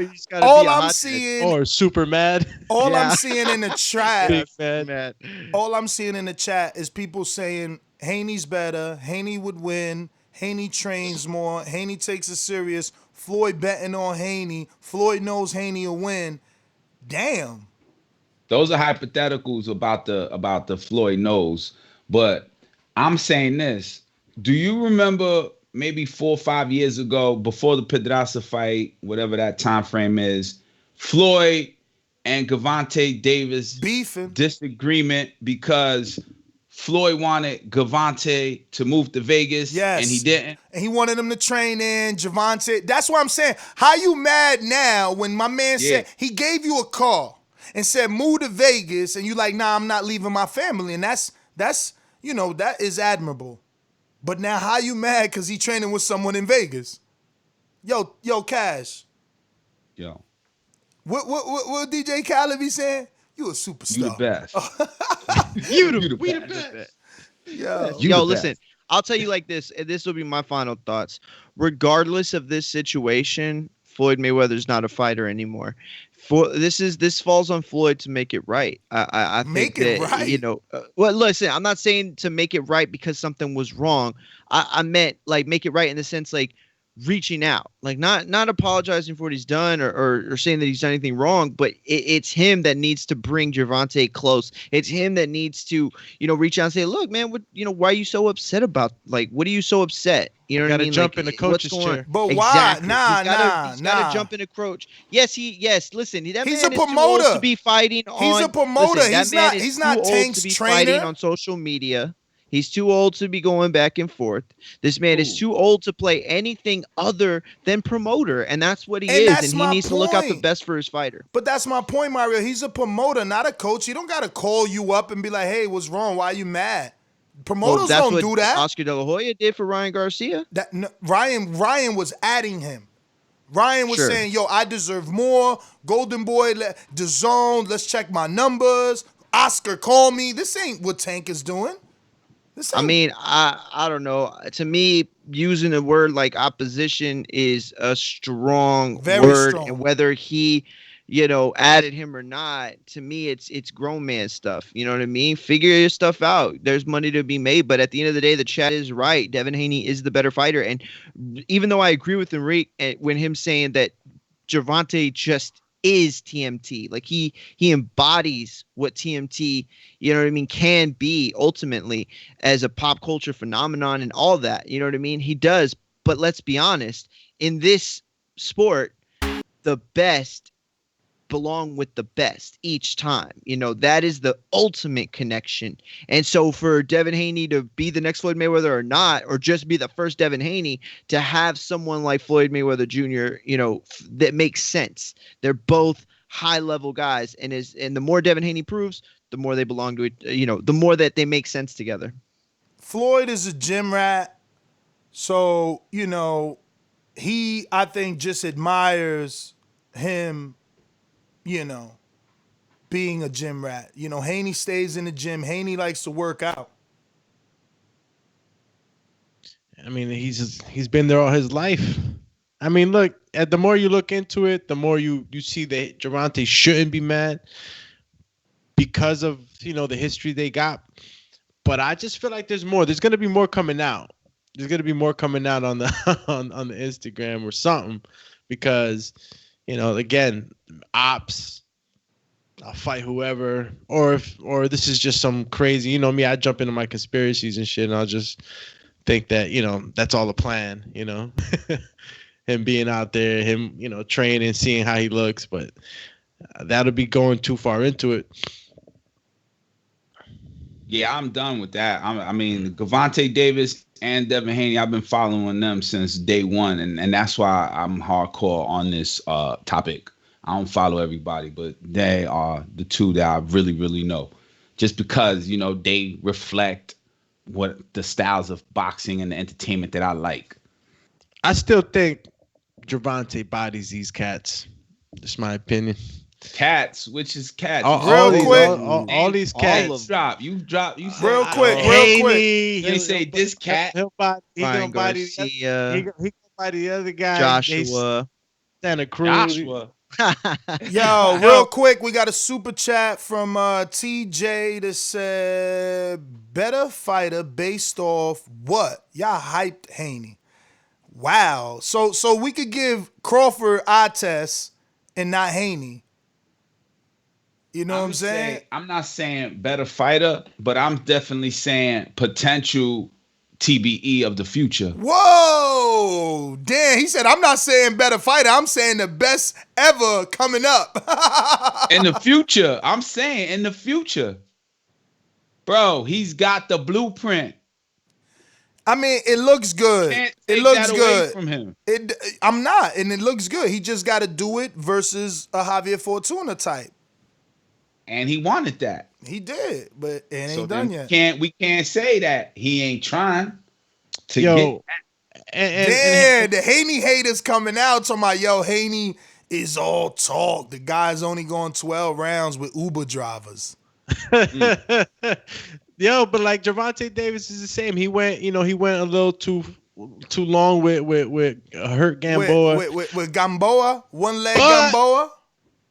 you just gotta all I'm seeing, or super mad. All I'm seeing in the chat, big mad. All I'm seeing in the chat is people saying Haney's better. Haney would win. Haney trains more. Haney takes it serious. Floyd betting on Haney. Floyd knows Haney will win. Damn. Those are hypotheticals about the Floyd knows. But I'm saying this. Do you remember maybe 4 or 5 years ago, before the Pedraza fight, whatever that time frame is, Floyd and Gervonta Davis beefing, disagreement because Floyd wanted Gervonta to move to Vegas, and he didn't. And he wanted him to train in Gervonta. That's what I'm saying. How you mad now when my man said he gave you a call and said move to Vegas, and you like, nah, I'm not leaving my family, and that's you know, that is admirable. But now how you mad because he training with someone in Vegas? Yo, Cash. Yo. What DJ Khaled be saying? You a superstar. You the best. We the best. Yo, listen, I'll tell you like this, and this will be my final thoughts. Regardless of this situation, Floyd Mayweather's not a fighter anymore. This falls on Floyd to make it right. I think that, right. You know, well, listen, I'm not saying to make it right because something was wrong. I meant like make it right in the sense like reaching out, like not apologizing for what he's done or saying that he's done anything wrong, but it's him that needs to bring Gervonta close. It's him that needs to, you know, reach out and say, look, man, why are you so upset about, like, what are you so upset? You know what I mean? Jump like, in the coach's chair. But exactly. why? He's gotta jump in the coach. Yes, listen, that he's man a promoter. Is too old to be fighting on. He's a promoter. Listen, he's not Tank's to be trainer. fighting on social media. He's too old to be going back and forth. This man is too old to play anything other than promoter, and that's what he is. And he needs to look out the best for his fighter. But that's my point, Mario. He's a promoter, not a coach. He don't got to call you up and be like, hey, what's wrong? Why are you mad? Promoters don't do that. Oscar De La Hoya did for Ryan Garcia. Ryan was adding him. Ryan was saying, yo, I deserve more. Golden Boy, Dazn, let's check my numbers. Oscar, call me. This ain't what Tank is doing. I mean, I don't know. To me, using a word like opposition is a strong word. And whether he, added him or not, to me, it's grown man stuff. You know what I mean? Figure your stuff out. There's money to be made. But at the end of the day, the chat is right. Devin Haney is the better fighter. And even though I agree with Enrique when him saying that Gervonta just is TMT, like he embodies what TMT, can be ultimately as a pop culture phenomenon and all that, you know what I mean? He does, but let's be honest, in this sport, the best belong with the best each time. That is the ultimate connection. And so for Devin Haney to be the next Floyd Mayweather or not, or just be the first Devin Haney, to have someone like Floyd Mayweather Jr., that makes sense. They're both high level guys. And the more Devin Haney proves, the more they belong to it, the more that they make sense together. Floyd is a gym rat. So, he, I think, just admires him, being a gym rat. Haney stays in the gym. Haney likes to work out. I mean, he's been there all his life. I mean, look, the more you look into it, the more you see that Gervonta shouldn't be mad because of, the history they got. But I just feel like there's more. There's going to be more coming out. There's going to be more coming out on the on the Instagram or something because, again, Opps, I'll fight whoever, or this is just some crazy, me, I jump into my conspiracies and shit, and I'll just think that, that's all a plan, him being out there, him, training, seeing how he looks, but that'll be going too far into it. Yeah, I'm done with that. I mean, Gervonta Davis and Devin Haney, I've been following them since day one, and that's why I'm hardcore on this topic. I don't follow everybody, but they are the two that I really, really know. Just because, they reflect what the styles of boxing and the entertainment that I like. I still think Gervonta bodies these cats. That's my opinion. Cats, which is cats. All these cats. You said, real quick. They say this cat. He gonna body the other guy. Joshua. Santa Cruz. Yo, real quick, we got a super chat from TJ that said, better fighter based off what? Y'all hyped Haney. Wow. So we could give Crawford eye test and not Haney. You know what I'm saying? I'm not saying better fighter, but I'm definitely saying potential TBE of the future. Whoa! Damn, he said, I'm not saying better fighter. I'm saying the best ever coming up. In the future. I'm saying in the future. Bro, he's got the blueprint. I mean, it looks good. It looks good from him. I'm not, and it looks good. He just got to do it versus a Javier Fortuna type. And he wanted that. He did, but it ain't done yet. We can't say that he ain't trying to get. And the Haney haters coming out talking about, yo, Haney is all talk. The guy's only going 12 rounds with Uber drivers. Yo, but like Gervonta Davis is the same. He went a little too long with hurt Gamboa. With Gamboa, one leg Gamboa.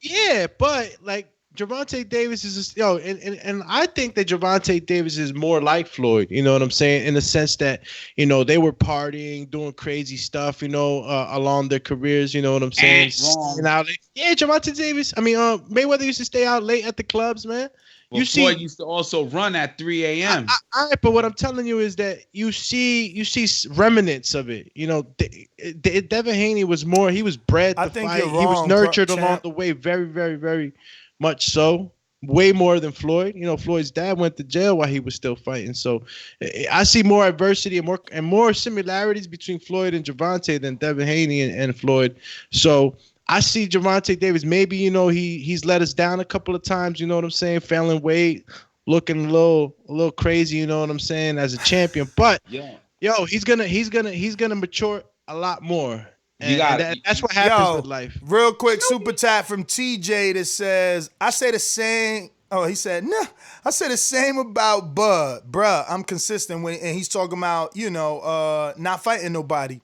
Yeah, but like Gervonta Davis is and I think that Gervonta Davis is more like Floyd, you know what I'm saying, in the sense that, they were partying, doing crazy stuff, along their careers, you know what I'm saying? Gervonta Davis, Mayweather used to stay out late at the clubs, man. Well, Floyd used to also run at 3 a.m. But what I'm telling you is that you see remnants of it. Devin Haney was more. He was bred to fight. He was nurtured along the way, very, very, very much so. way more than Floyd. You know, Floyd's dad went to jail while he was still fighting. So I see more adversity and more similarities between Floyd and Gervonta than Devin Haney and Floyd. So I see Gervonta Davis. Maybe, you know, he's let us down a couple of times, you know what I'm saying? Failing weight, looking a little crazy, you know what I'm saying, as a champion. But he's gonna mature a lot more. And that's what happens with life. Real quick, super chat from TJ that says, I say the same. Oh, he said, nah, I say the same about Bud. Bruh, I'm consistent with it. And he's talking about, you know, not fighting nobody.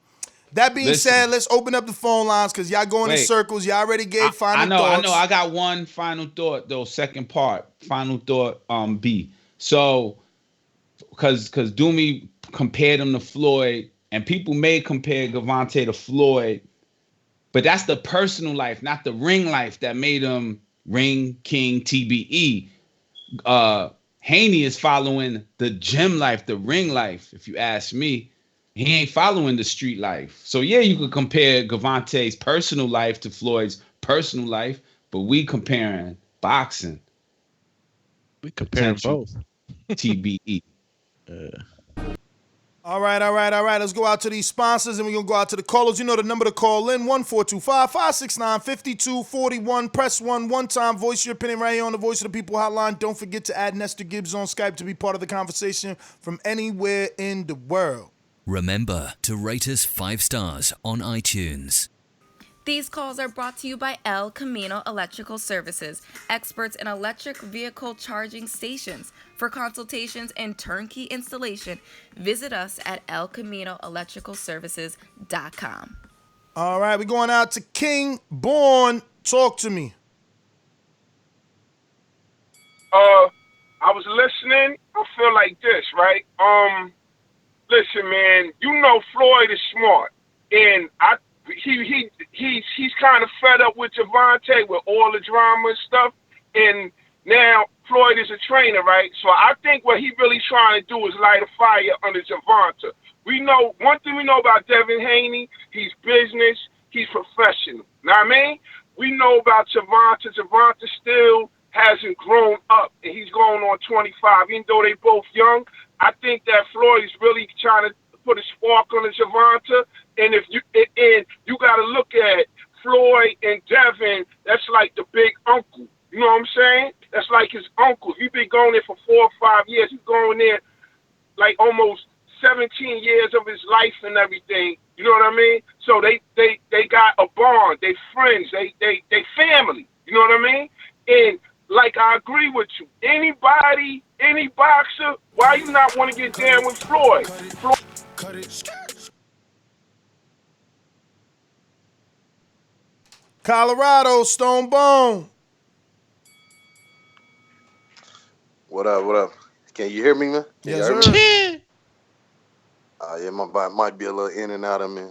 That being said, let's open up the phone lines because y'all going in circles. Y'all already gave final thoughts. I know. I got one final thought, though, second part. Final thought, B. So, because Doomy compared him to Floyd, and people may compare Gervonta to Floyd, but that's the personal life, not the ring life that made him ring king TBE. Haney is following the gym life, the ring life, if you ask me. He ain't following the street life. So, yeah, you could compare Gervonta's personal life to Floyd's personal life, but we comparing boxing. We comparing both. TBE. All right. Let's go out to these sponsors, and we're going to go out to the callers. You know the number to call in, 1-425-569-5241. Press 1 one time. Voice your opinion right here on the Voice of the People hotline. Don't forget to add Nestor Gibbs on Skype to be part of the conversation from anywhere in the world. Remember to rate us 5 stars on iTunes. These calls are brought to you by El Camino Electrical Services, experts in electric vehicle charging stations. For consultations and turnkey installation, visit us at elcaminoelectricalservices.com. All right, we're going out to King Born. Talk to me. I was listening. I feel like this, right? Listen, man, you know Floyd is smart, and he's kind of fed up with Gervonta with all the drama and stuff, and now Floyd is a trainer, right? So I think what he really trying to do is light a fire under Gervonta. We know one thing we know about Devin Haney, he's business, he's professional. Know what I mean? We know about Gervonta. Gervonta still hasn't grown up, and he's going on 25. Even though they both young, I think that Floyd is really trying to put a spark on the Gervonta. And you got to look at Floyd and Devin. That's like the big uncle. You know what I'm saying? That's like his uncle. He's been going there for 4 or 5 years. He's going there like almost 17 years of his life and everything. You know what I mean? So they got a bond. They friends. They family. You know what I mean? And like I agree with you. Any boxer, why you not want to get down with Floyd? Colorado, Stone Bone. What up? Can you hear me, man? Yes, sir. Yeah, my body might be a little in and out of me.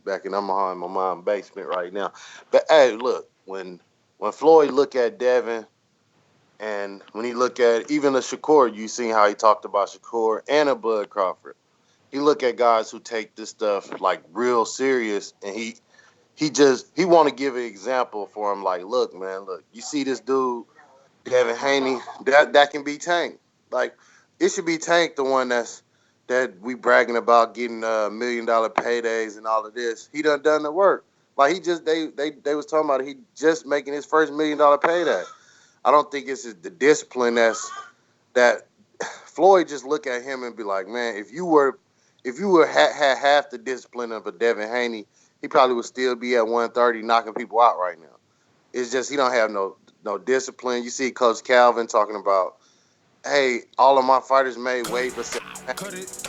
I'm in my mom's basement right now. But hey, look, when Floyd look at Devin, and when he look at even a Shakur, you seen how he talked about Shakur and a Bud Crawford. He look at guys who take this stuff like real serious, and he want to give an example for him. Like, look, man, you see this dude, Devin Haney, that can be Tank. Like, it should be Tank, the one that we bragging about getting $1 million paydays and all of this. He done the work. Like, they was talking about he just making his first $1 million payday. I don't think it's the discipline that Floyd just look at him and be like, man, if you had half the discipline of a Devin Haney, he probably would still be at 130 knocking people out right now. It's just he don't have no discipline. You see Coach Calvin talking about, hey, all of my fighters made weight, but cut it.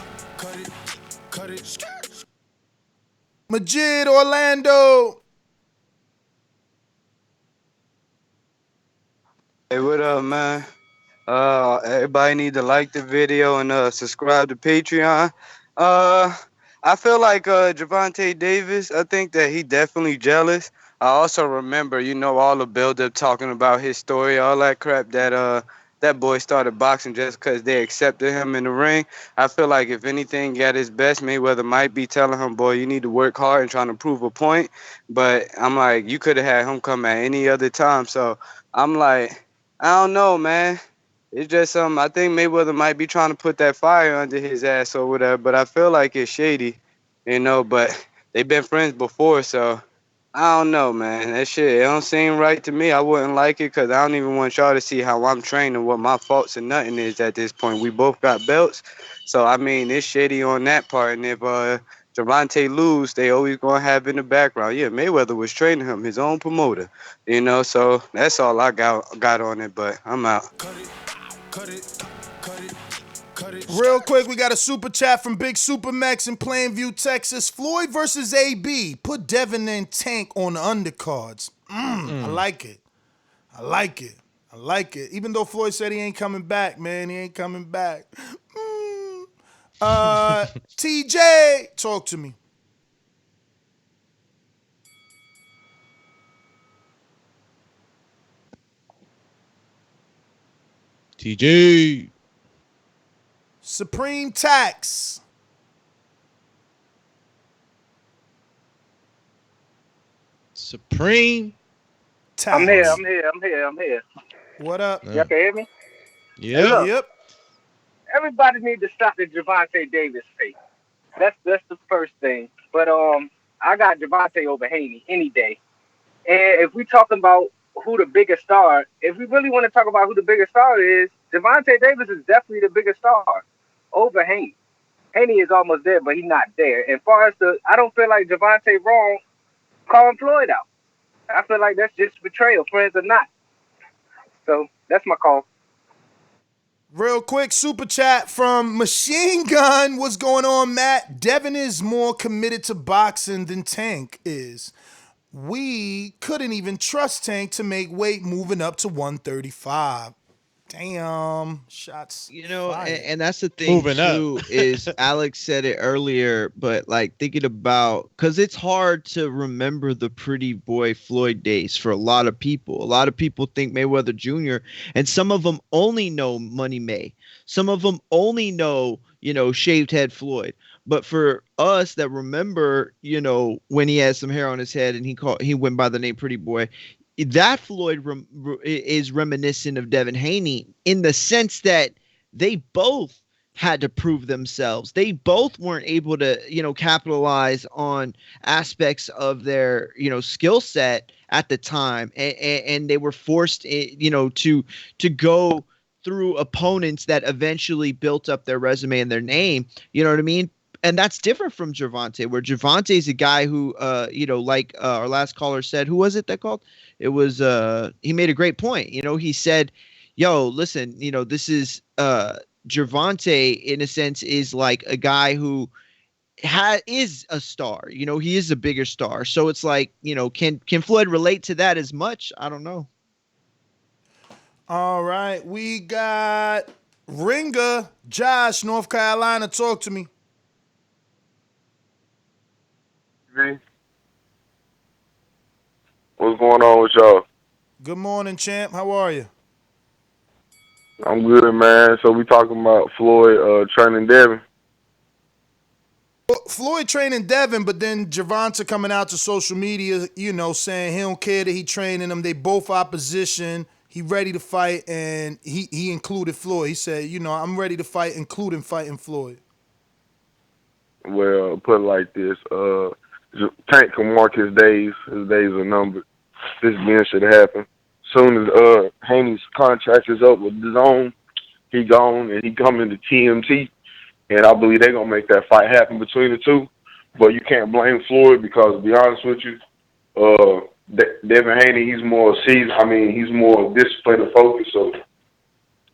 Majid Orlando. Hey, what up, man? Everybody need to like the video and subscribe to Patreon. I feel like Gervonta Davis, I think that he definitely jealous. I also remember, all the build-up talking about his story, all that crap that boy started boxing just because they accepted him in the ring. I feel like if anything at his best, Mayweather might be telling him, boy, you need to work hard and trying to prove a point. But I'm like, you could have had him come at any other time. So I'm like, I don't know, man. It's just I think Mayweather might be trying to put that fire under his ass or whatever, but I feel like it's shady, but they've been friends before, so I don't know, man. That shit, it don't seem right to me. I wouldn't like it because I don't even want y'all to see how I'm training, what my faults and nothing is at this point. We both got belts. So, I mean, it's shady on that part. And if Gervonta lose, they always going to have in the background. Yeah, Mayweather was training him, his own promoter. So that's all I got on it, but I'm out. Real quick, we got a super chat from Big Super Max in Plainview, Texas. Floyd versus AB. Put Devin and Tank on the undercards. I like it. I like it. I like it. Even though Floyd said he ain't coming back, man. He ain't coming back. TJ, talk to me. TJ. Supreme Tax. Supreme Tax. I'm here. What up? Y'all can hear me? Yeah. Hey, look, Yep. everybody needs to stop the Gervonta Davis fake. That's the first thing. But I got Gervonta over Haney any day. And if we talking about who the biggest star, if we really want to talk about who the biggest star is, Gervonta Davis is definitely the biggest star over Haney. Haney is almost there, but he's not there. And far as I don't feel like Gervonta wrong calling Floyd out. I feel like that's just betrayal, friends or not. So that's my call. Real quick, super chat from Machine Gun. What's going on, Matt? Devin is more committed to boxing than Tank is. We couldn't even trust Tank to make weight moving up to 135. Damn. Shots fired. And that's the thing too, is Alex said it earlier, but like thinking about, because it's hard to remember the pretty boy Floyd days for a lot of people. A lot of people think Mayweather Jr., and some of them only know Money May. Some of them only know, shaved head Floyd. But for us that remember, when he had some hair on his head and he went by the name Pretty Boy, that Floyd is reminiscent of Devin Haney in the sense that they both had to prove themselves. They both weren't able to, capitalize on aspects of their, skill set at the time, and they were forced, to go through opponents that eventually built up their resume and their name. You know what I mean? And that's different from Gervonta, where Gervonta is a guy who, like our last caller said, who was it that called? It was, he made a great point. He said, yo, listen, this is, Gervonta in a sense is like a guy who is a star, he is a bigger star. So it's like, can Floyd relate to that as much? I don't know. All right. We got Ringer, Josh, North Carolina. Talk to me. What's going on with y'all? Good morning, champ. How are you? I'm good, man. So we talking about Floyd training Devin. Floyd training Devin, but then Gervonta coming out to social media, saying he don't care that he training him. They both opposition. He ready to fight, and he included Floyd. He said, I'm ready to fight, including fighting Floyd. Well, put it like this. Tank can mark his days. His days are numbered. This being should happen. Soon as Haney's contract is up with Dazn, he gone and he coming to TMT, and I believe they're gonna make that fight happen between the two. But you can't blame Floyd because, to be honest with you, Devin Haney, he's more seasoned. He's more disciplined and focused. So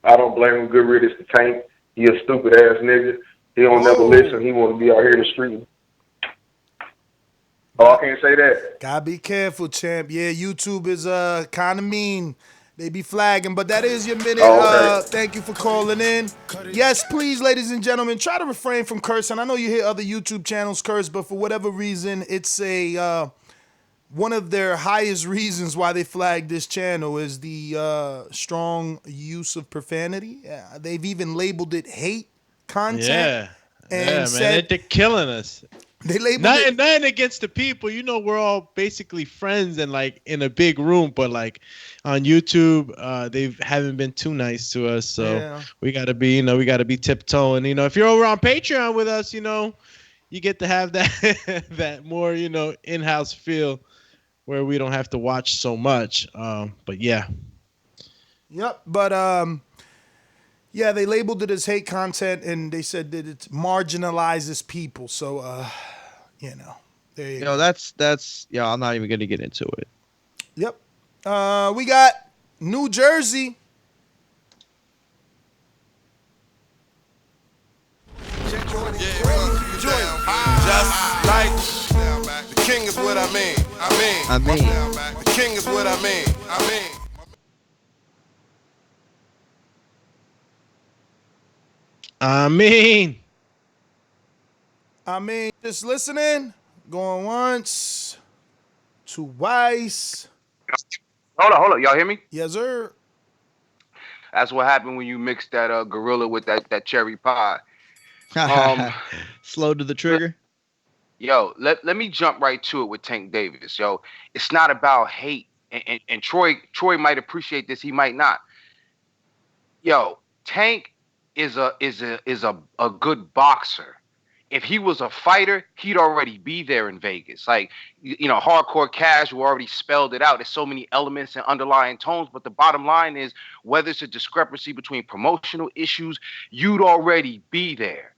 I don't blame him. Good riddance to Tank. He a stupid ass nigga. He don't never listen. He want to be out here in the street. Oh, I can't say that. Gotta be careful, champ. Yeah, YouTube is kind of mean. They be flagging, but that is your minute. Oh, okay. Thank you for calling in. Yes, please, ladies and gentlemen, try to refrain from cursing. I know you hear other YouTube channels curse, but for whatever reason, it's one of their highest reasons why they flagged this channel is the strong use of profanity. Yeah, they've even labeled it hate content. Yeah. and said they're killing us. They labeled nothing against the people. You know, we're all basically friends and like in a big room, but like on YouTube, they haven't been too nice to us. So we gotta be, we gotta be tiptoeing. If you're over on Patreon with us, you get to have that that more, in-house feel where we don't have to watch so much. But yeah. Yep. But they labeled it as hate content, and they said that it marginalizes people. So there you go. That's I'm not even gonna get into it. Yep. We got New Jersey. Just like the king is what I mean. The king is what I mean. I mean, just listening. Going once, twice. Hold up. Y'all hear me? Yes, sir. That's what happened when you mix that gorilla with that cherry pie. Slow to the trigger. Yo, let me jump right to it with Tank Davis. Yo, it's not about hate, and Troy might appreciate this, he might not. Yo, Tank is a good boxer. If he was a fighter, he'd already be there in Vegas. Like, hardcore casual already spelled it out. There's so many elements and underlying tones, but the bottom line is, whether it's a discrepancy between promotional issues, you'd already be there.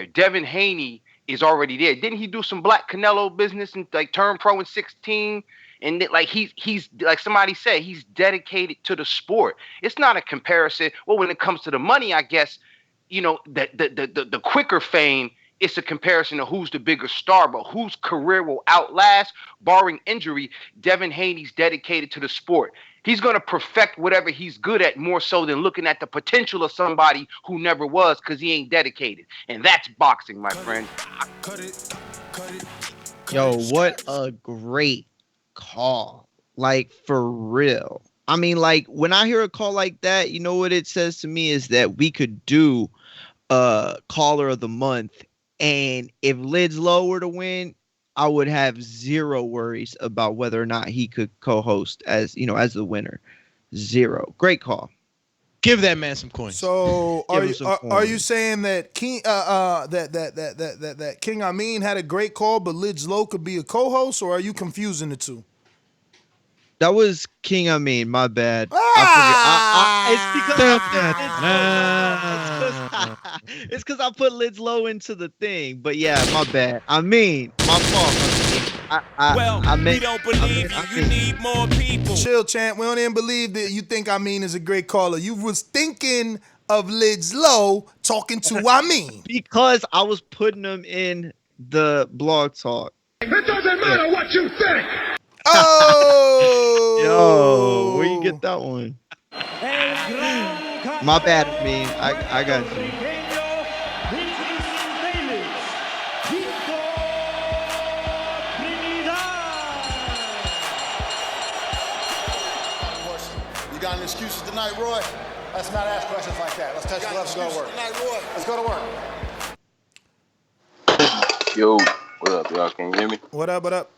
Devin Haney is already there. Didn't he do some Black Canelo business and like turn pro in 16? And like he's like somebody said, he's dedicated to the sport. It's not a comparison. Well, when it comes to the money, I guess, the quicker fame, it's a comparison of who's the bigger star, but whose career will outlast, barring injury. Devin Haney's dedicated to the sport. He's going to perfect whatever he's good at more so than looking at the potential of somebody who never was because he ain't dedicated. And that's boxing, my friend. Yo, what a great call. Like, for real. I mean, like, when I hear a call like that, you know what it says to me is that we could do caller of the month. And if Lids Low were to win, I would have zero worries about whether or not he could co-host as the winner. Zero. Great call. Give that man some coins. So are you saying that King that King Amin had a great call, but Lids Low could be a co-host, or are you confusing the two? That was King Amin, my bad. It's because I put Lids Low into the thing. But yeah, my bad. I mean, my fault. We don't believe you need more people. Chill, champ. We don't even believe that you think Amin is a great caller. You was thinking of Lids Low talking to Amin. Because I was putting him in the blog talk. It doesn't matter what you think. Oh! Yo, where you get that one? My bad, Amin. I got you. You got any excuses tonight, Roy? Let's not ask questions like that. Let's touch gloves and go to work. Let's go to work. Yo, what up, y'all? Can you hear me? What up?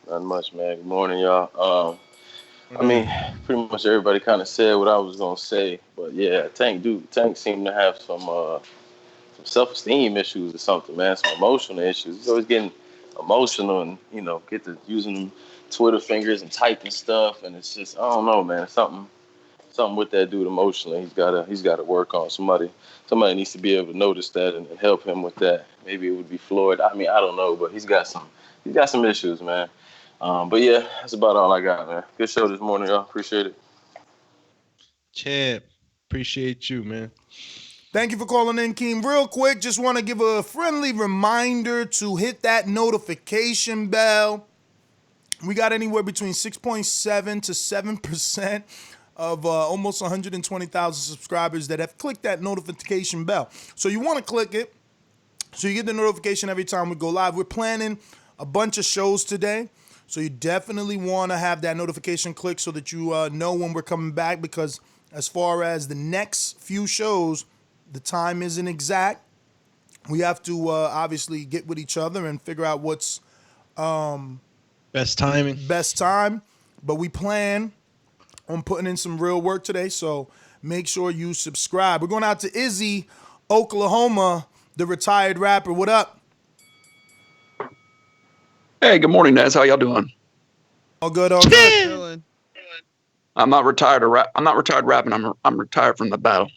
Not much, man. Good morning, y'all. I mean, pretty much everybody kind of said what I was gonna say, but yeah, Tank seemed to have some self-esteem issues or something, man. Some emotional issues. He's always getting emotional and get to using them Twitter fingers and typing stuff, and it's just I don't know, man. Something with that dude emotionally. He's gotta work on. Somebody needs to be able to notice that and help him with that. Maybe it would be Floyd. I mean, I don't know, but he's got some issues, man. But yeah, that's about all I got, man. Good show this morning, y'all. Appreciate it. Champ, appreciate you, man. Thank you for calling in, Keem. Real quick, just want to give a friendly reminder to hit that notification bell. We got anywhere between 6.7 to 7% of almost 120,000 subscribers that have clicked that notification bell. So you want to click it so you get the notification every time we go live. We're planning a bunch of shows today. So you definitely want to have that notification click so that you know when we're coming back, because as far as the next few shows, The time isn't exact. We have to obviously get with each other and figure out what's best timing. Best time. But we plan on putting in some real work today, so make sure you subscribe. We're going out to Izzy, Oklahoma, the retired rapper. What up? Hey, good morning, Naz. How y'all doing? All good, all good. I'm not retired I'm not retired rapping. I'm retired from the battle.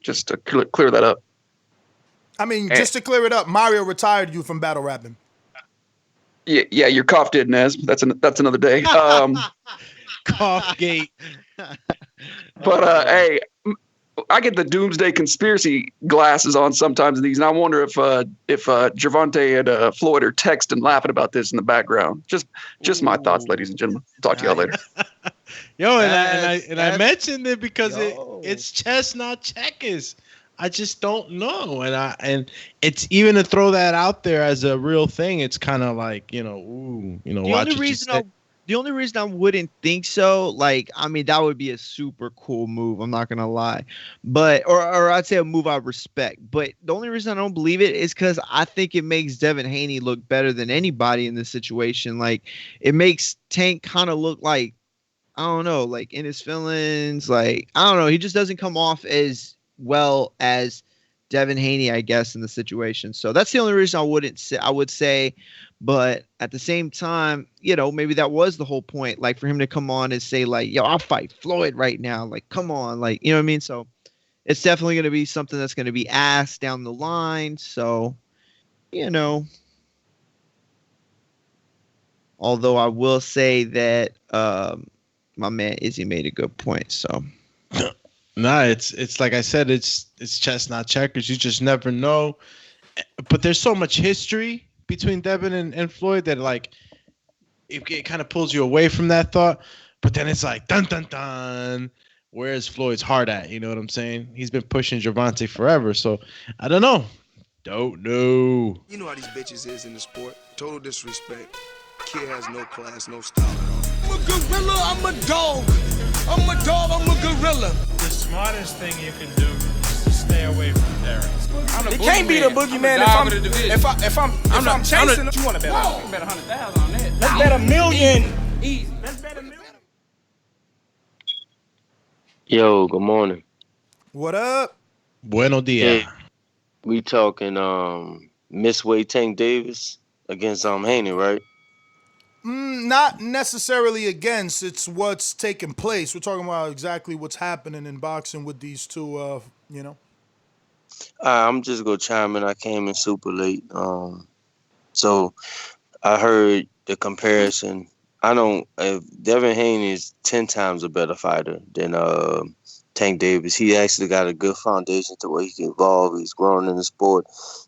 Just to clear that up. I mean, just to clear it up, Mario retired you from battle rapping. Yeah, your cough did, Nez. That's another day. Cough gate. But hey, I get the doomsday conspiracy glasses on sometimes in these, and I wonder if Gervonta and Floyd are texting, laughing about this in the background. Just my thoughts, ladies and gentlemen. Talk to y'all later. Yo, and I mentioned it because it's chess, not checkers. I just don't know, and it's even to throw that out there as a real thing. It's kind of like The only reason I wouldn't think so, like, I mean, that would be a super cool move. I'm not gonna lie, but or I'd say a move I respect. But the only reason I don't believe it is because I think it makes Devin Haney look better than anybody in this situation. Like, it makes Tank kind of look like, I don't know, like in his feelings. Like, I don't know, he just doesn't come off as well as Devin Haney, I guess, in the situation. So that's the only reason I would say, but at the same time, maybe that was the whole point, like for him to come on and say like, yo, I'll fight Floyd right now. Like, come on, like, you know what I mean? So it's definitely going to be something that's going to be asked down the line. So, although I will say that my man Izzy made a good point. So nah, it's like I said, it's chess, not checkers. You just never know. But there's so much history between Devin and Floyd that like it kind of pulls you away from that thought. But then it's like dun dun dun. Where's Floyd's heart at? You know what I'm saying? He's been pushing Gervonta forever. So I don't know. Don't know. You know how these bitches is in the sport. Total disrespect. Kid has no class, no style at all. I'm a gorilla, I'm a dog. I'm a dog, I'm a gorilla. The smartest thing you can do is to stay away from Derek. It can't be the boogeyman if I'm chasing him. You want to bet on? You bet 100,000 on that. Let's bet $1 million. Easy. Let's bet $1 million. Yo, good morning. What up? Bueno dia. Hey, we talking Missweight Tank Davis against Haney, right? Not necessarily against. It's what's taking place. We're talking about exactly what's happening in boxing with these two. I'm just gonna chime in. I came in super late. So I heard the comparison. Devin Haney is 10 times a better fighter than Tank Davis. He actually got a good foundation to where he can evolve. He's growing in the sport.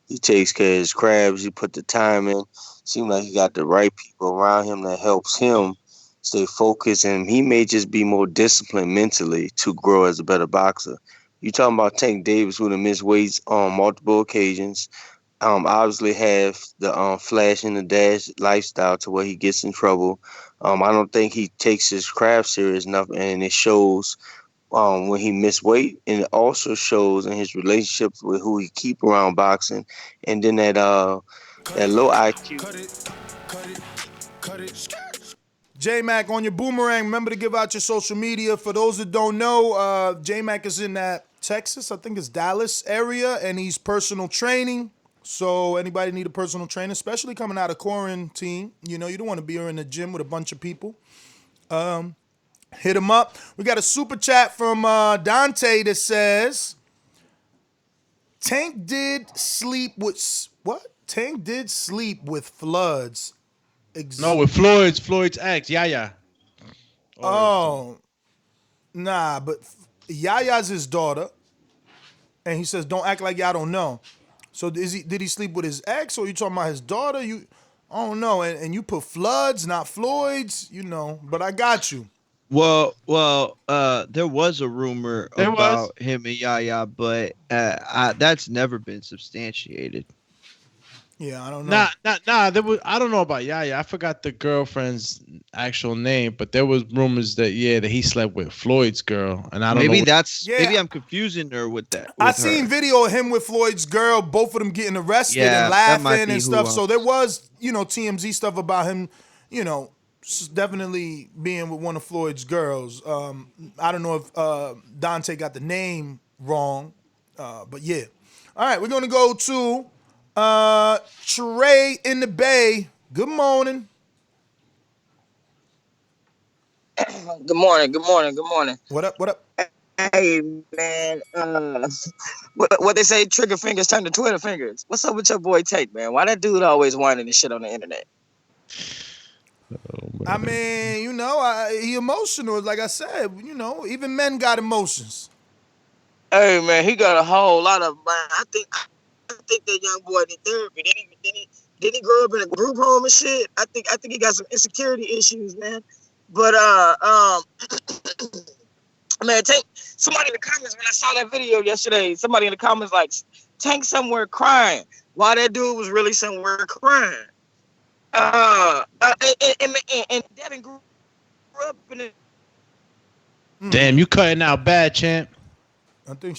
He takes care of his crabs. He put the time in. Seems like he got the right people around him that helps him stay focused, and he may just be more disciplined mentally to grow as a better boxer. You talking about Tank Davis, who done missed weights on multiple occasions. Obviously have the flash in the dash lifestyle to where he gets in trouble. I don't think he takes his craft serious enough, and it shows when he missed weight, and it also shows in his relationships with who he keep around boxing, and then that low IQ. J-Mac, on your boomerang, remember to give out your social media. For those that don't know, J-Mac is in that Texas, I think it's Dallas area, and he's personal training. So anybody need a personal trainer, especially coming out of quarantine, you don't want to be in the gym with a bunch of people. Hit him up. We got a super chat from Dante that says, Tank did sleep with what? Tank did sleep with Flood's. No, with Floyd's ex, Yaya. Oh, nah, but Yaya's his daughter, and he says, "Don't act like y'all don't know." So did he sleep with his ex, or you talking about his daughter? I don't know, and you put Flood's, not Floyd's, But I got you. Well, there was a rumor about him and Yaya, but that's never been substantiated. Yeah, I don't know. There was. I don't know about Yaya. I forgot the girlfriend's actual name, but there was rumors that that he slept with Floyd's girl, and I don't know. Maybe I'm confusing her with that. I seen video of him with Floyd's girl, both of them getting arrested and laughing and stuff. So there was, TMZ stuff about him, definitely being with one of Floyd's girls. I don't know if Dante got the name wrong, but yeah. All right, we're gonna go to Trey in the Bay. Good morning. Good morning. Good morning. Good morning. What up? What up? Hey man, what they say? Trigger fingers turn to Twitter fingers. What's up with your boy Tate, man? Why that dude always whining and shit on the internet? I mean, he emotional. Like I said, even men got emotions. Hey man, he got a whole lot of. Man, I think that young boy did therapy. Did he grow up in a group home and shit? I think he got some insecurity issues, man. But man, somebody in the comments when I saw that video yesterday. Somebody in the comments like, Tank somewhere crying. Why that dude was really somewhere crying? And Devin grew up in it. Damn, you cutting out bad, champ. I think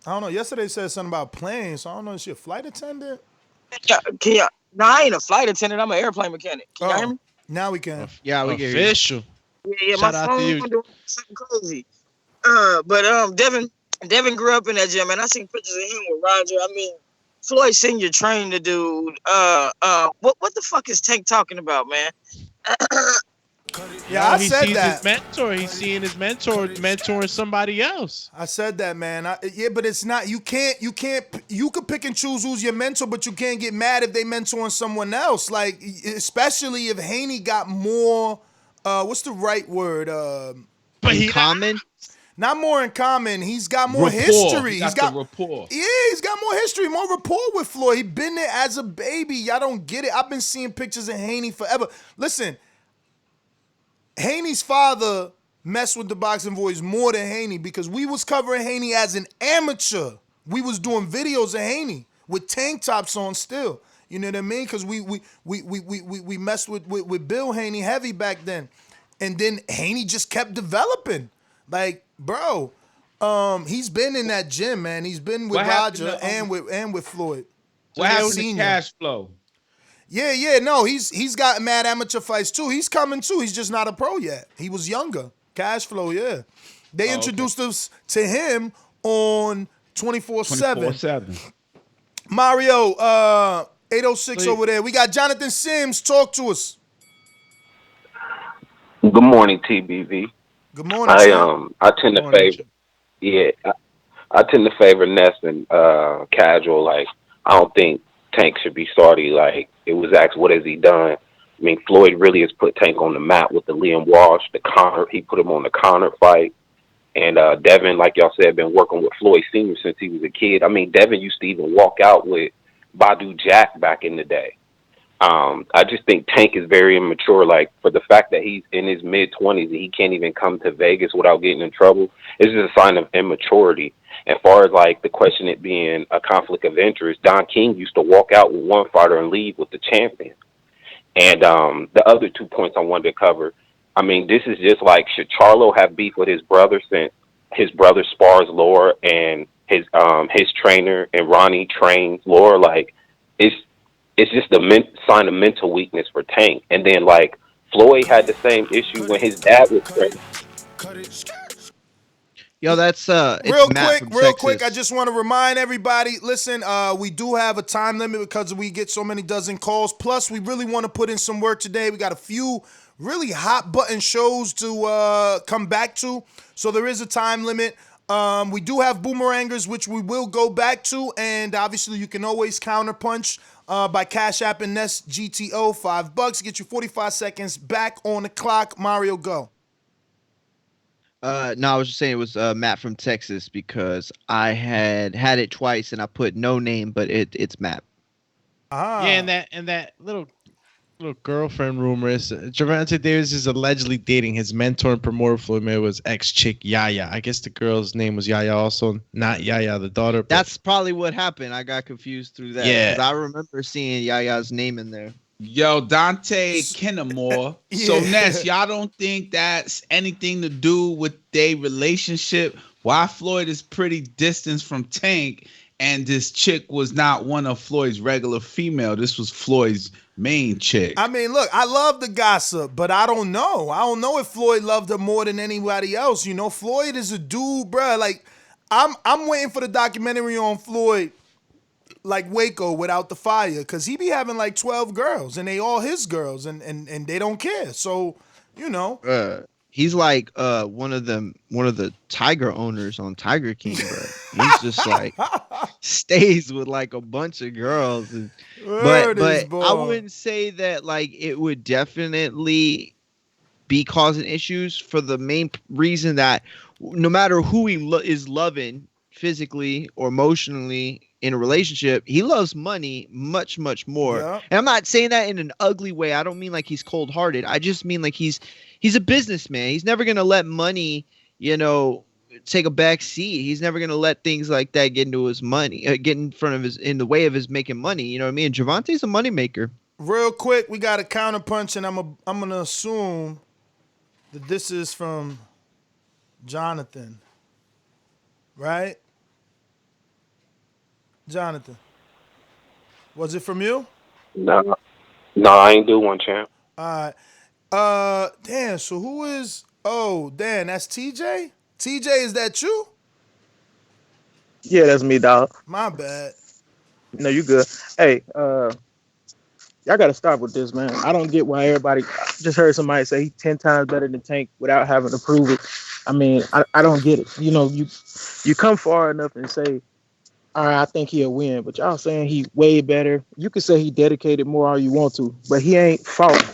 I don't know. Yesterday said something about planes, so I don't know. Is she a flight attendant? No, I ain't a flight attendant. I'm an airplane mechanic. Can y'all hear me? Now we can. Yeah, we can. Official. Yeah, my phone doing something crazy. But Devin grew up in that gym, and I seen pictures of him with Roger. I mean, Floyd Senior trained the dude. What the fuck is Tank talking about, man? Yeah, I said that. His mentor. He's seeing his mentor mentoring somebody else. I said that, man. But it's not. You could pick and choose who's your mentor, but you can't get mad if they mentoring someone else. Like, especially if Haney got more. What's the right word? But in common. Not more in common. He's got more rapport. history. He's got rapport. Yeah, he's got more history, more rapport with Floyd. He been there as a baby. Y'all don't get it. I've been seeing pictures of Haney forever. Listen. Haney's father messed with the boxing boys more than Haney because we was covering Haney as an amateur. We was doing videos of Haney with tank tops on still. You know what I mean? Because we messed with Bill Haney heavy back then. And then Haney just kept developing. Like, bro, he's been in that gym, man. He's been with Roger and with Floyd. What happened to Cash Flow? Yeah, no, he's got mad amateur fights too. He's coming too. He's just not a pro yet. He was younger. Cash Flow, yeah. They introduced us to him on 24/7. Mario, 806 over there. We got Jonathan Sims. Talk to us. Good morning, TBV. Good morning. I tend to favor. Yeah, I tend to favor Ness and Casual. Like, I don't think Tank should be started. Like, it was asked, what has he done? I mean, Floyd really has put Tank on the map with the Liam Walsh, the Connor. He put him on the Connor fight. And Devin, like y'all said, been working with Floyd Sr. since he was a kid. I mean, Devin used to even walk out with Badu Jack back in the day. I just think Tank is very immature. Like, for the fact that he's in his mid-20s and he can't even come to Vegas without getting in trouble, it's just a sign of immaturity. As far as, like, the question it being a conflict of interest, Don King used to walk out with one fighter and leave with the champion. And the other 2 points I wanted to cover, I mean, this is just like, should Charlo have beef with his brother since his brother spars Laura and his trainer and Ronnie trains Laura? Like, it's just a sign of mental weakness for Tank. And then, like, Floyd had the same issue when his dad was training. Yo, that's real quick. I just want to remind everybody. Listen, we do have a time limit because we get so many dozen calls. Plus, we really want to put in some work today. We got a few really hot button shows to come back to, so there is a time limit. We do have boomerangers, which we will go back to, and obviously you can always counterpunch by Cash App and Nest GTO, $5 get you 45 seconds back on the clock. Mario, go. No, I was just saying it was Matt from Texas because I had it twice and I put no name, but it's Matt. Ah. Yeah, and that little Look, girlfriend rumors. Gervonta Davis is allegedly dating his mentor and promoter Floyd Mayweather's ex-chick Yaya. I guess the girl's name was Yaya also, not Yaya the daughter. But That's probably what happened. I got confused through that. Yeah. Because I remember seeing Yaya's name in there. Yo, Dante Kennemore. So Ness, y'all don't think that's anything to do with their relationship? Why Floyd is pretty distant from Tank, and this chick was not one of Floyd's regular female. This was Floyd's main chick. I mean, look, I love the gossip, but I don't know. I don't know if Floyd loved her more than anybody else. You know, Floyd is a dude, bruh. Like, I'm waiting for the documentary on Floyd, like Waco without the fire, because he be having like 12 girls, and they all his girls, and they don't care. So, you know. He's like one of the tiger owners on Tiger King, bro. He's just like stays with like a bunch of girls. But I wouldn't say that like it would definitely be causing issues for the main reason that no matter who he is loving physically or emotionally in a relationship, he loves money much, much more. Yeah. And I'm not saying that in an ugly way. I don't mean like he's cold-hearted. I just mean like he's a businessman. He's never going to let money, take a back seat. He's never going to let things like that get into his money, get in the way of his making money. You know what I mean? Gervonta's a moneymaker. Real quick, we got a counterpunch, and I'm going to assume that this is from Jonathan. Right? Jonathan. Was it from you? No, I ain't do one, champ. All right. Dan, so who is... Oh, Dan, that's TJ? TJ, is that you? Yeah, that's me, dog. My bad. No, you good. Hey, y'all got to stop with this, man. I don't get why everybody... I just heard somebody say he's 10 times better than Tank without having to prove it. I mean, I don't get it. You come far enough and say, all right, I think he'll win, but y'all saying he way better. You can say he dedicated more all you want to, but he ain't fought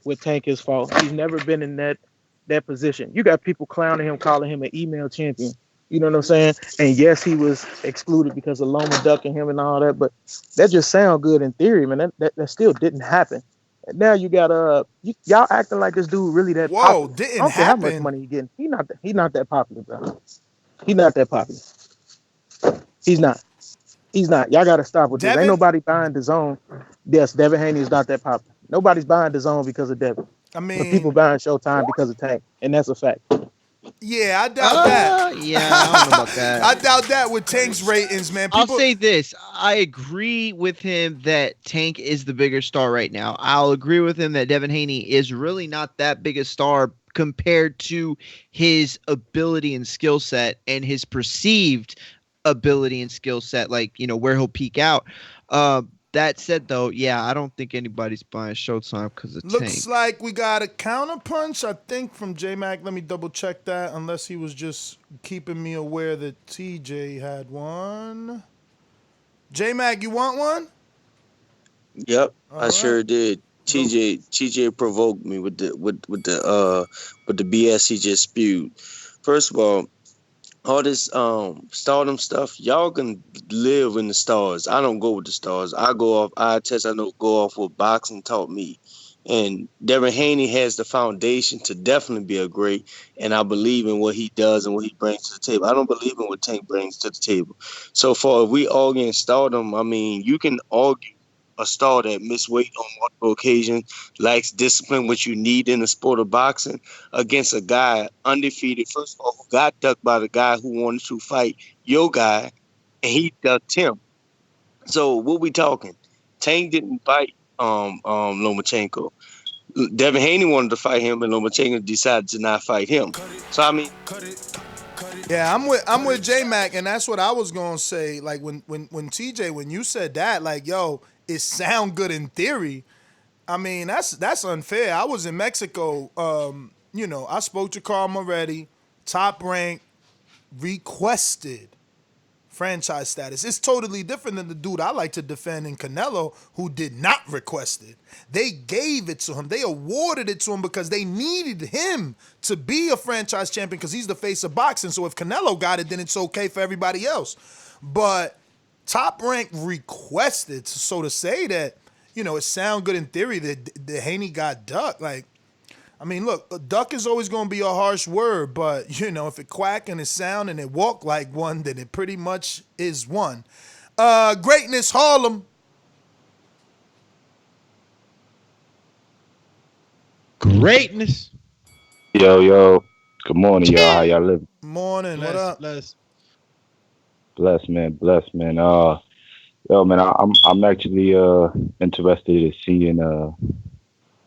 with Tank his fault. He's never been in that position. You got people clowning him, calling him an email champion. You know what I'm saying? And yes, he was excluded because of Loma ducking him and all that, but that just sound good in theory, man. That still didn't happen. And now you got y'all acting like this dude really that popular. Didn't I don't care happen. how much money he getting. He not that popular, bro. He not that popular. He's not. Y'all got to stop with this. Ain't nobody buying Dazn. Yes, Devin Haney is not that popular. Nobody's buying Dazn because of Devin. I mean, but people buying Showtime because of Tank, and that's a fact. Yeah, I doubt that. Yeah, I don't know about that. I doubt that with Tank's ratings, man. I'll say this. I agree with him that Tank is the bigger star right now. I'll agree with him that Devin Haney is really not that big a star compared to his ability and skill set and his perceived ability and skill set, like, where he'll peak out. That said, though, yeah, I don't think anybody's buying Showtime because of Tank. Looks like we got a counterpunch, I think, from J-Mac. Let me double check that, unless he was just keeping me aware that TJ had one. J-Mac, you want one? Yep, I sure did. TJ provoked me with the BS he just spewed. First of all this stardom stuff, y'all can live in the stars. I don't go with the stars. I go off go off what boxing taught me. And Devin Haney has the foundation to definitely be a great, and I believe in what he does and what he brings to the table. I don't believe in what Tank brings to the table. So far, if we argue in stardom, I mean, you can argue a star that missed weight on multiple occasions, lacks discipline, which you need in the sport of boxing, against a guy undefeated, first of all, who got ducked by the guy who wanted to fight your guy, and he ducked him. So what we talking? Tank didn't fight Lomachenko. Devin Haney wanted to fight him, and Lomachenko decided to not fight him. So I mean, yeah, I'm with J-Mac, and that's what I was gonna say. Like when TJ, when you said that, like, yo, it sound good in theory. I mean, that's unfair. I was in Mexico. I spoke to Carl Moretti, Top Rank, requested franchise status. It's totally different than the dude I like to defend in Canelo, who did not request it. They gave it to him. They awarded it to him because they needed him to be a franchise champion because he's the face of boxing. So if Canelo got it, then it's okay for everybody else. But Top Rank requested, so to say that, it sound good in theory that the Haney got ducked. Like, I mean, look, a duck is always going to be a harsh word, but if it quack and it sound and it walk like one, then it pretty much is one. Greatness Harlem. Greatness. Yo. Good morning, y'all. How y'all living? Morning. What up? Bless, man. Yo, man. I'm actually interested in seeing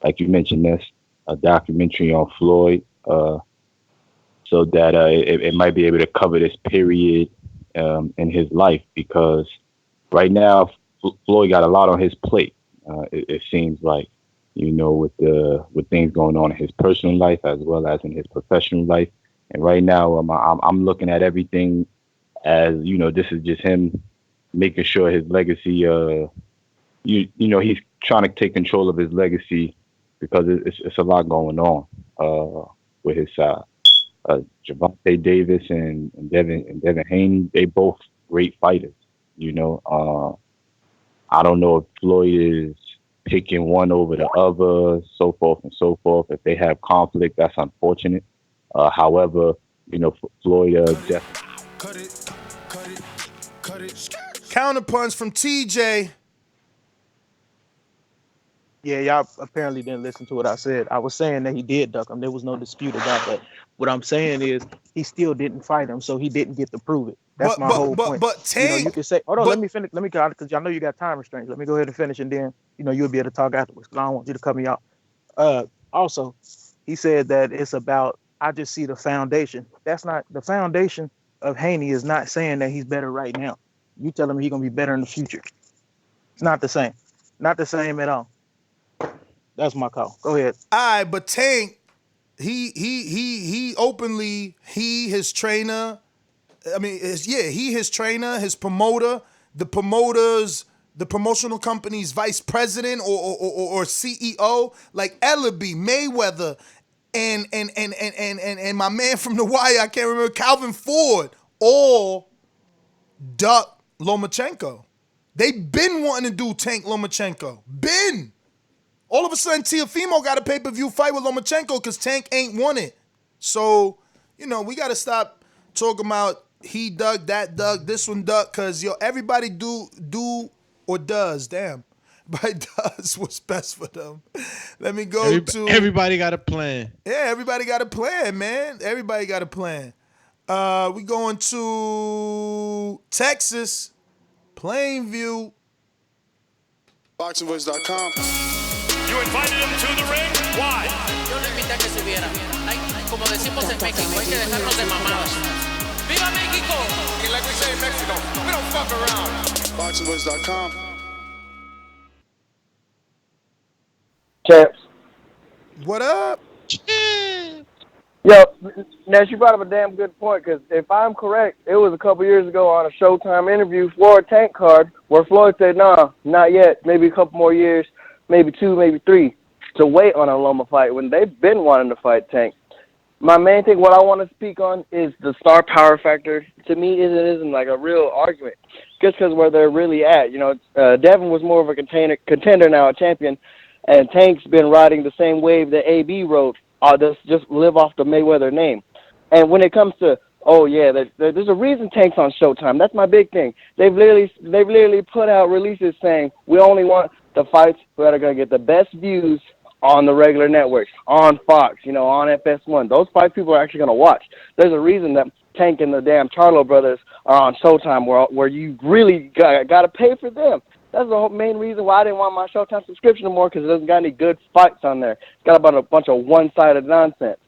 like you mentioned this, a documentary on Floyd, so that it might be able to cover this period in his life, because right now Floyd got a lot on his plate. It seems like, with things going on in his personal life as well as in his professional life. And right now, I'm looking at everything as, this is just him making sure his legacy, he's trying to take control of his legacy, because it's a lot going on with his side. Gervonta Davis and Devin Haney, they both great fighters. I don't know if Floyd is picking one over the other, so forth and so forth. If they have conflict, that's unfortunate. However, Floyd definitely. Counterpunch from TJ. Yeah, y'all apparently didn't listen to what I said. I was saying that he did duck him. There was no dispute about that. What I'm saying is he still didn't fight him, so he didn't get to prove it. That's my whole point. But Tank, you can say, hold on, let me finish. Let me go, because I know you got time restraints. Let me go ahead and finish, and then you'll be able to talk afterwards, because I don't want you to cut me off. Also, he said that it's about, I just see the foundation. That's not the foundation of Haney. Is not saying that he's better right now. You tell him he's gonna be better in the future. It's not the same. Not the same at all. That's my call. Go ahead. All right, but Tank, he openly, his trainer, his trainer, his promoter, the promotional company's vice president or CEO, like Ellaby, Mayweather, and my man from The Wire, I can't remember, Calvin Ford, all duck Lomachenko. They been wanting to do Tank Lomachenko. Been. All of a sudden, Teofimo got a pay-per-view fight with Lomachenko because Tank ain't won it. So, we got to stop talking about he dug, that dug, this one dug, because, everybody do or does, damn. But does what's best for them. Let me go to... Everybody got a plan. Yeah, everybody got a plan, man. Everybody got a plan. We going to Texas, Plainview. BoxingVoice.com. You invited him to the ring? Why? Yo lo invité a que subiera. Como decimos en México, hay que dejarnos de mamadas. ¡Viva México! And like we say in Mexico, we don't fuck around. BoxingVoice.com. Champs. What up? Yo, Nash, you brought up a damn good point, because if I'm correct, it was a couple years ago on a Showtime interview, Floyd Tank card, where Floyd said, nah, not yet, maybe a couple more years, maybe 2, maybe 3, to wait on a Loma fight when they've been wanting to fight Tank. My main thing, what I want to speak on, is the star power factor. To me, it isn't like a real argument, just because where they're really at. Devin was more of a contender now, a champion, and Tank's been riding the same wave that AB rode. Just live off the Mayweather name. And when it comes to, there's a reason Tank's on Showtime. That's my big thing. They've literally put out releases saying we only want the fights that are going to get the best views on the regular networks, on Fox, on FS1. Those fights people are actually going to watch. There's a reason that Tank and the damn Charlo brothers are on Showtime, where you really got to pay for them. That's the whole main reason why I didn't want my Showtime subscription anymore, because it doesn't got any good fights on there. It's got about a bunch of one-sided nonsense.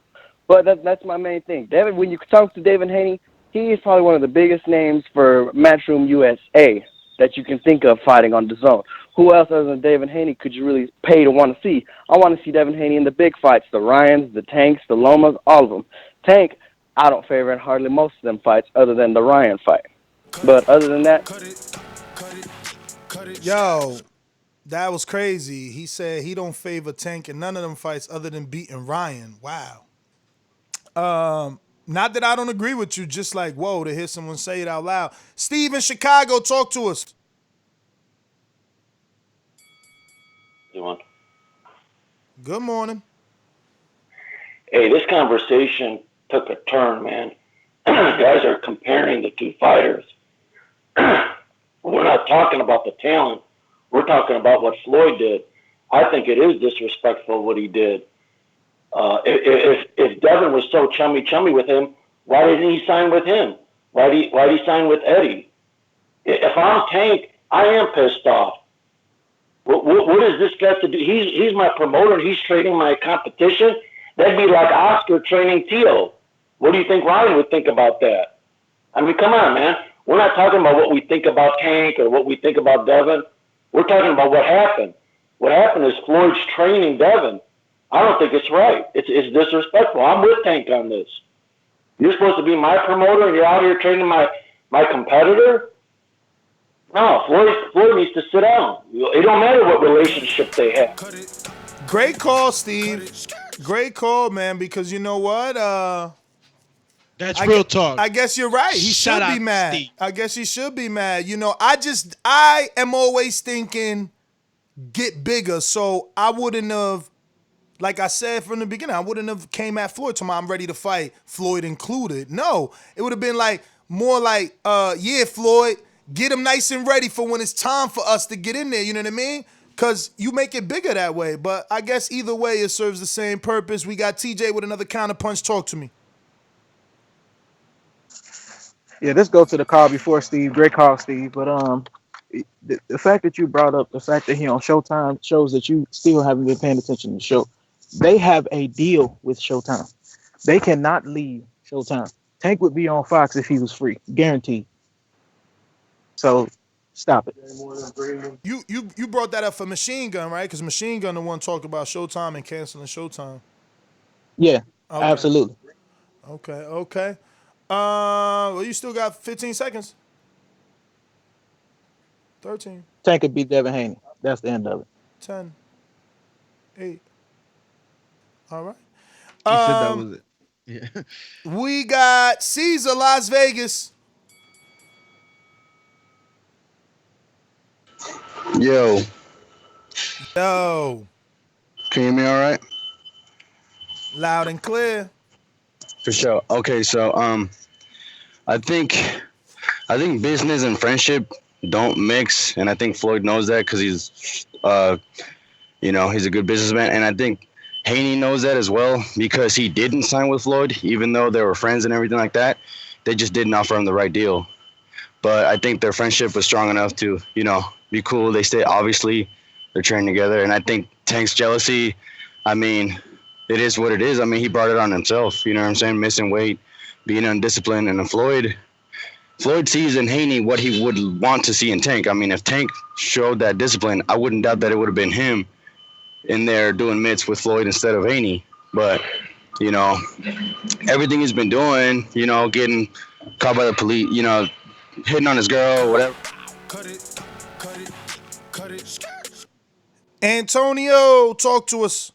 But that's my main thing. When you talk to Devin Haney, he is probably one of the biggest names for Matchroom USA that you can think of fighting on Dazn. Who else other than Devin Haney could you really pay to want to see? I want to see Devin Haney in the big fights, the Ryans, the Tanks, the Lomas, all of them. Tank, I don't favor in hardly most of them fights other than the Ryan fight. But other than that... Yo, that was crazy. He said he don't favor Tank in none of them fights other than beating Ryan. Wow. Not that I don't agree with you, just like, whoa, to hear someone say it out loud. Steve in Chicago, talk to us. Doing? Good morning. Hey, this conversation took a turn, man. Guys are comparing the two fighters. We're not talking about the talent. We're talking about what Floyd did. I think it is disrespectful what he did. If Devin was so chummy with him, why didn't he sign with him? Why did he sign with Eddie? If I'm Tank, I am pissed off. What does this got to do? He's my promoter and he's training my competition. That'd be like Oscar training Tio. What do you think Ryan would think about that? I mean, come on, man. We're not talking about what we think about Tank or what we think about Devin. We're talking about what happened. What happened is Floyd's training Devin. I don't think it's right. It's disrespectful. I'm with Tank on this. You're supposed to be my promoter and you're out here training my competitor? No, Floyd needs to sit down. It don't matter what relationship they have. Great call, Steve. Great call, man, because you know what? That's real talk. I guess you're right. He Shout should be out mad. Steve. I guess he should be mad. You know, I am always thinking get bigger. So I wouldn't have, like I said from the beginning, I wouldn't have came at Floyd to I'm ready to fight, Floyd included. No, it would have been like more like, yeah, Floyd, get him nice and ready for when it's time for us to get in there. You know what I mean? Because you make it bigger that way. But I guess either way, it serves the same purpose. We got TJ with another counterpunch. Talk to me. Yeah, let's go to the call before Steve. Great call, Steve. But the fact that you brought up the fact that he on Showtime shows that you still haven't been paying attention to the show. They have a deal with Showtime. They cannot leave Showtime. Tank would be on Fox if he was free, guaranteed. So stop it. You brought that up for Machine Gun, right? Because Machine Gun the one talked about Showtime and canceling Showtime. Yeah, okay. Absolutely. Okay. Well, you still got 15 seconds. 13. Tank could beat Devin Haney. That's the end of it. 10. 8. All right. He said that was it. Yeah. We got Caesar, Las Vegas. Yo. Yo. Can you hear me all right? Loud and clear. For sure. Okay, so I think business and friendship don't mix, and I think Floyd knows that because he's he's a good businessman, and I think Haney knows that as well because he didn't sign with Floyd, even though they were friends and everything like that. They just didn't offer him the right deal. But I think their friendship was strong enough to, be cool. They obviously they're training together, and I think Tank's jealousy, it is what it is. He brought it on himself, you know what I'm saying? Missing weight, being undisciplined, and then Floyd sees in Haney what he would want to see in Tank. If Tank showed that discipline, I wouldn't doubt that it would have been him in there doing mitts with Floyd instead of Haney. But, everything he's been doing, getting caught by the police, hitting on his girl, whatever. Antonio, talk to us.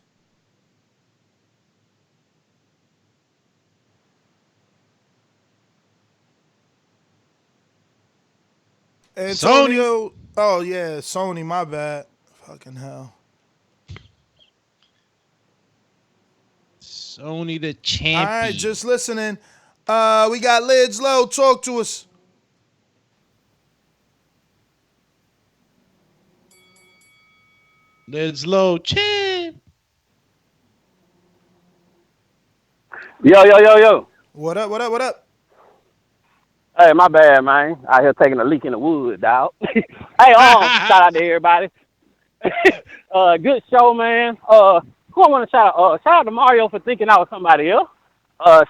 Antonio. Sony. Oh, yeah, Sony, my bad. Fucking hell. Sony the champion. All right, just listening. We got Lids Low. Talk to us. Lids Low, champ. Yo. What up? Hey, my bad, man. Out here taking a leak in the wood, dog. Hey, shout out to everybody. Good show, man. Who I want to shout out? Shout out to Mario for thinking I was somebody else.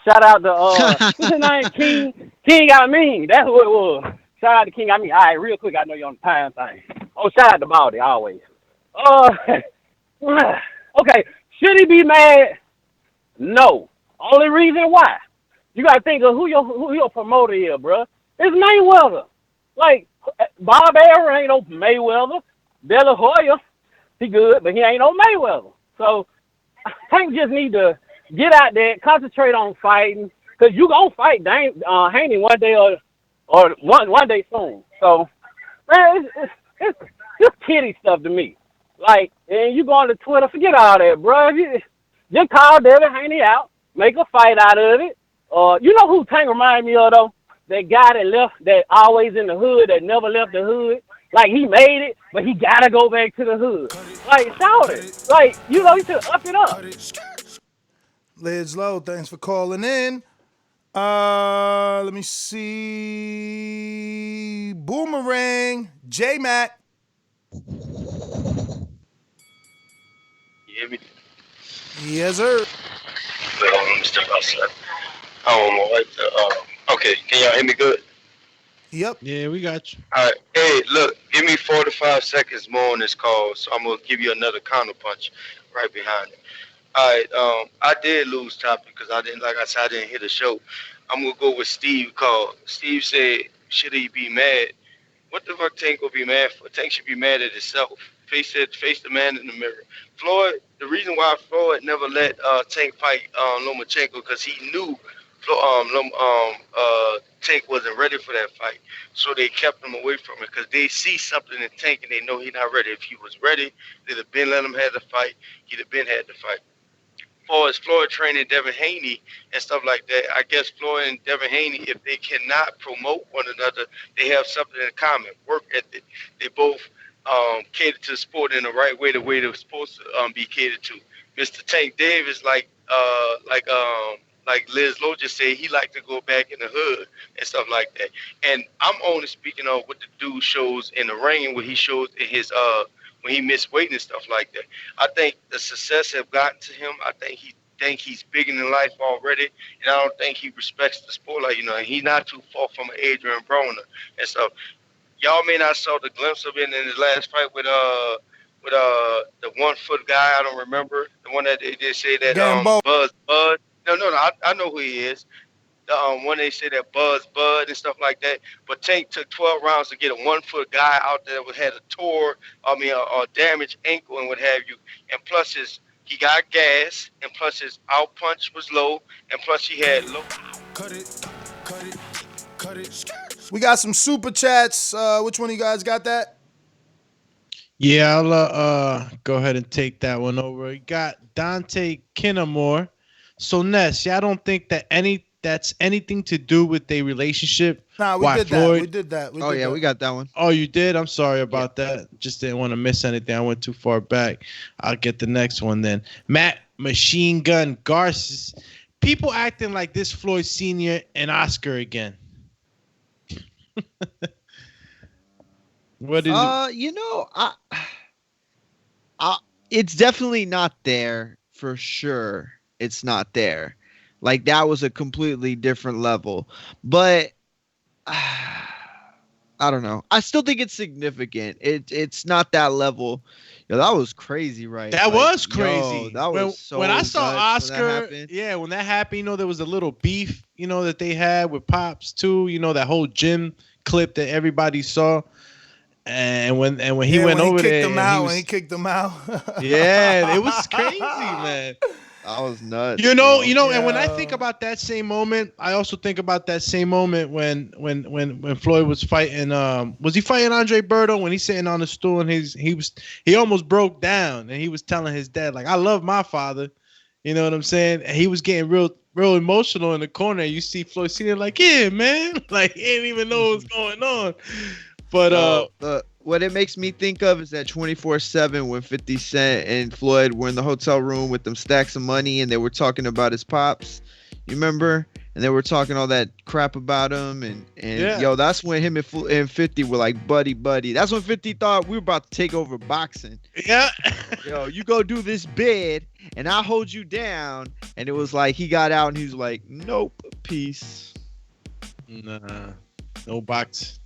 Shout out to what's his name? King I mean. That's who it was. Shout out to King I mean. All right, real quick, I know you're on the time thing. Oh, shout out to Baldy always. Okay, should he be mad? No. Only reason why. You gotta think of who your promoter is, bro. It's Mayweather. Like Bob Arum ain't no Mayweather. De La Hoya, he good, but he ain't no Mayweather. So Tank just need to get out there, concentrate on fighting, cause you gonna fight Haney one day or one day soon. So man, it's just kitty stuff to me. Like, and you go on to Twitter, forget all that, bro. Just call Devin Haney out, make a fight out of it. You know who Tank remind me of, though? That guy that left, that always in the hood, that never left the hood. Like, he made it, but he got to go back to the hood. Like, shout it. Like, you know, he should up it up. Liz Low, thanks for calling in. Let me see. Boomerang, J-Mac. You hear me? Yes, sir. Let me step outside. I don't know what okay, can y'all hear me good? Yep. Yeah, we got you. All right. Hey, look, give me 4 to 5 seconds more on this call, so I'm going to give you another counter punch right behind it. All right. I did lose topic because I didn't, like I said, I didn't hear the show. I'm going to go with Steve called. Steve said, should he be mad? What the fuck Tank will be mad for? Tank should be mad at himself. Face the man in the mirror. Floyd, the reason why Floyd never let Tank fight Lomachenko because he knew Tank wasn't ready for that fight. So they kept him away from it because they see something in Tank and they know he's not ready. If he was ready, they'd have been let him have the fight. He'd have been had the fight. As far as Floyd training Devin Haney and stuff like that, I guess Floyd and Devin Haney, if they cannot promote one another, they have something in common. Work ethic. They both cater to the sport in the right way, the way they're supposed to be catered to. Mr. Tank Davis, like Liz Lowe just said, he liked to go back in the hood and stuff like that. And I'm only speaking of what the dude shows in the ring and what he shows in his when he missed weight and stuff like that. I think the success have gotten to him. I think he's bigger than life already, and I don't think he respects the sport like and he's not too far from Adrian Broner and stuff. Y'all may not saw the glimpse of it in his last fight with the 1 foot guy. I don't remember the one that they did say that Buzz. No, I know who he is. The one they say that Bud and stuff like that. But Tank took 12 rounds to get a 1 foot guy out there that had a damaged ankle and what have you. And plus he got gas, and plus his out punch was low, and plus he had low. Cut it. We got some super chats. Which one of you guys got that? Yeah, I'll go ahead and take that one over. We got Dante Kinnamore. So Ness, I don't think that that's anything to do with their relationship. Nah, we did that. We got that one. Oh, you did? I'm sorry about that. Just didn't want to miss anything. I went too far back. I'll get the next one then. Matt Machine Gun Garces. People acting like this Floyd Sr. and Oscar again. What is it? It's definitely not there for sure. It's not there. Like, that was a completely different level. But I don't know. I still think it's significant. It's not that level. Yo, that was crazy, right? That was crazy. That was so when I saw Oscar, when that happened, there was a little beef, that they had with Pops too. That whole gym clip that everybody saw. And when he went over there, when he kicked him out. Yeah, it was crazy, man. I was nuts. And when I think about that same moment, I also think about that same moment when Floyd was fighting. Was he fighting Andre Berto when he's sitting on the stool and he almost broke down and he was telling his dad, like, I love my father. You know what I'm saying? And he was getting real emotional in the corner. And you see Floyd Sr. like, yeah, man, like he didn't even know what's going on. But what it makes me think of is that 24/7 when 50 Cent and Floyd were in the hotel room with them stacks of money and they were talking about his pops. You remember? And they were talking all that crap about him. And yo, that's when him and 50 were like buddy. That's when 50 thought we were about to take over boxing. Yeah. Yo, you go do this bid and I'll hold you down. And it was like he got out and he was like, nope, peace. Nah, no box.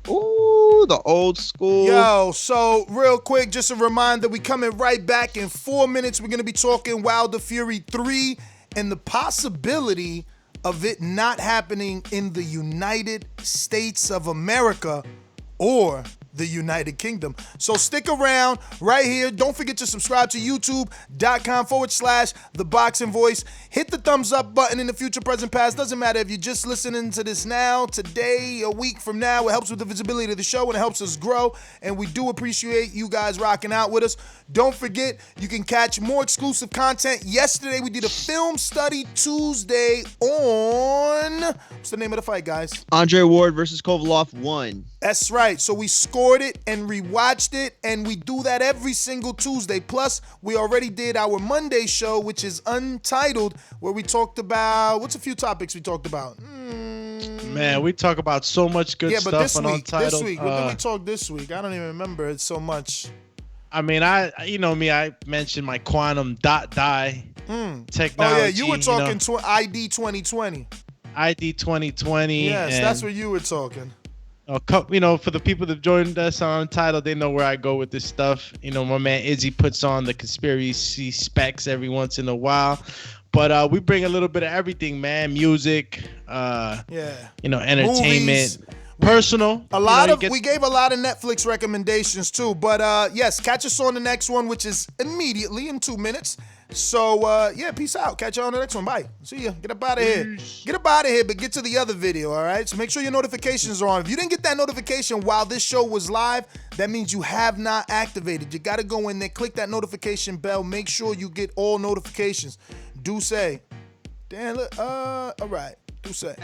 Ooh, the old school. Yo, so real quick, just a reminder, we coming right back in 4 minutes. We're going to be talking Wilder Fury 3 and the possibility of it not happening in the United States of America or the United Kingdom. So stick around right here. Don't forget to subscribe to youtube.com/The Boxing Voice. Hit the thumbs up button in the future, present, past. Doesn't matter if you're just listening to this now, today, a week from now. It helps with the visibility of the show and it helps us grow. And we do appreciate you guys rocking out with us. Don't forget, you can catch more exclusive content. Yesterday, we did a film study Tuesday on... What's the name of the fight, guys? Andre Ward versus Kovalev 1. That's right. So we scored it and rewatched it, and we do that every single Tuesday. Plus, we already did our Monday show, which is Untitled, where we talked about... What's a few topics we talked about? Man, we talk about so much good stuff on Untitled. This week, what did we talk this week? I don't even remember. It's so much. I mean, you know me, I mentioned my quantum dot die technology. Oh, yeah, you were talking ID 2020. ID 2020. Yes, that's what you were talking. You know, for the people that joined us on Untitled, they know where I go with this stuff. You know, my man Izzy puts on the conspiracy specs every once in a while. But we bring a little bit of everything, man. Music, you know, entertainment. Movies. Personal. We gave a lot of Netflix recommendations too. But yes, catch us on the next one, which is immediately in 2 minutes. So yeah, peace out. Catch you on the next one. Bye. See ya. Get up out of here. Get up out of here, but get to the other video, all right? So make sure your notifications are on. If you didn't get that notification while this show was live, that means you have not activated. You got to go in there, click that notification bell. Make sure you get all notifications. Do say. Damn, look, all right. Do say.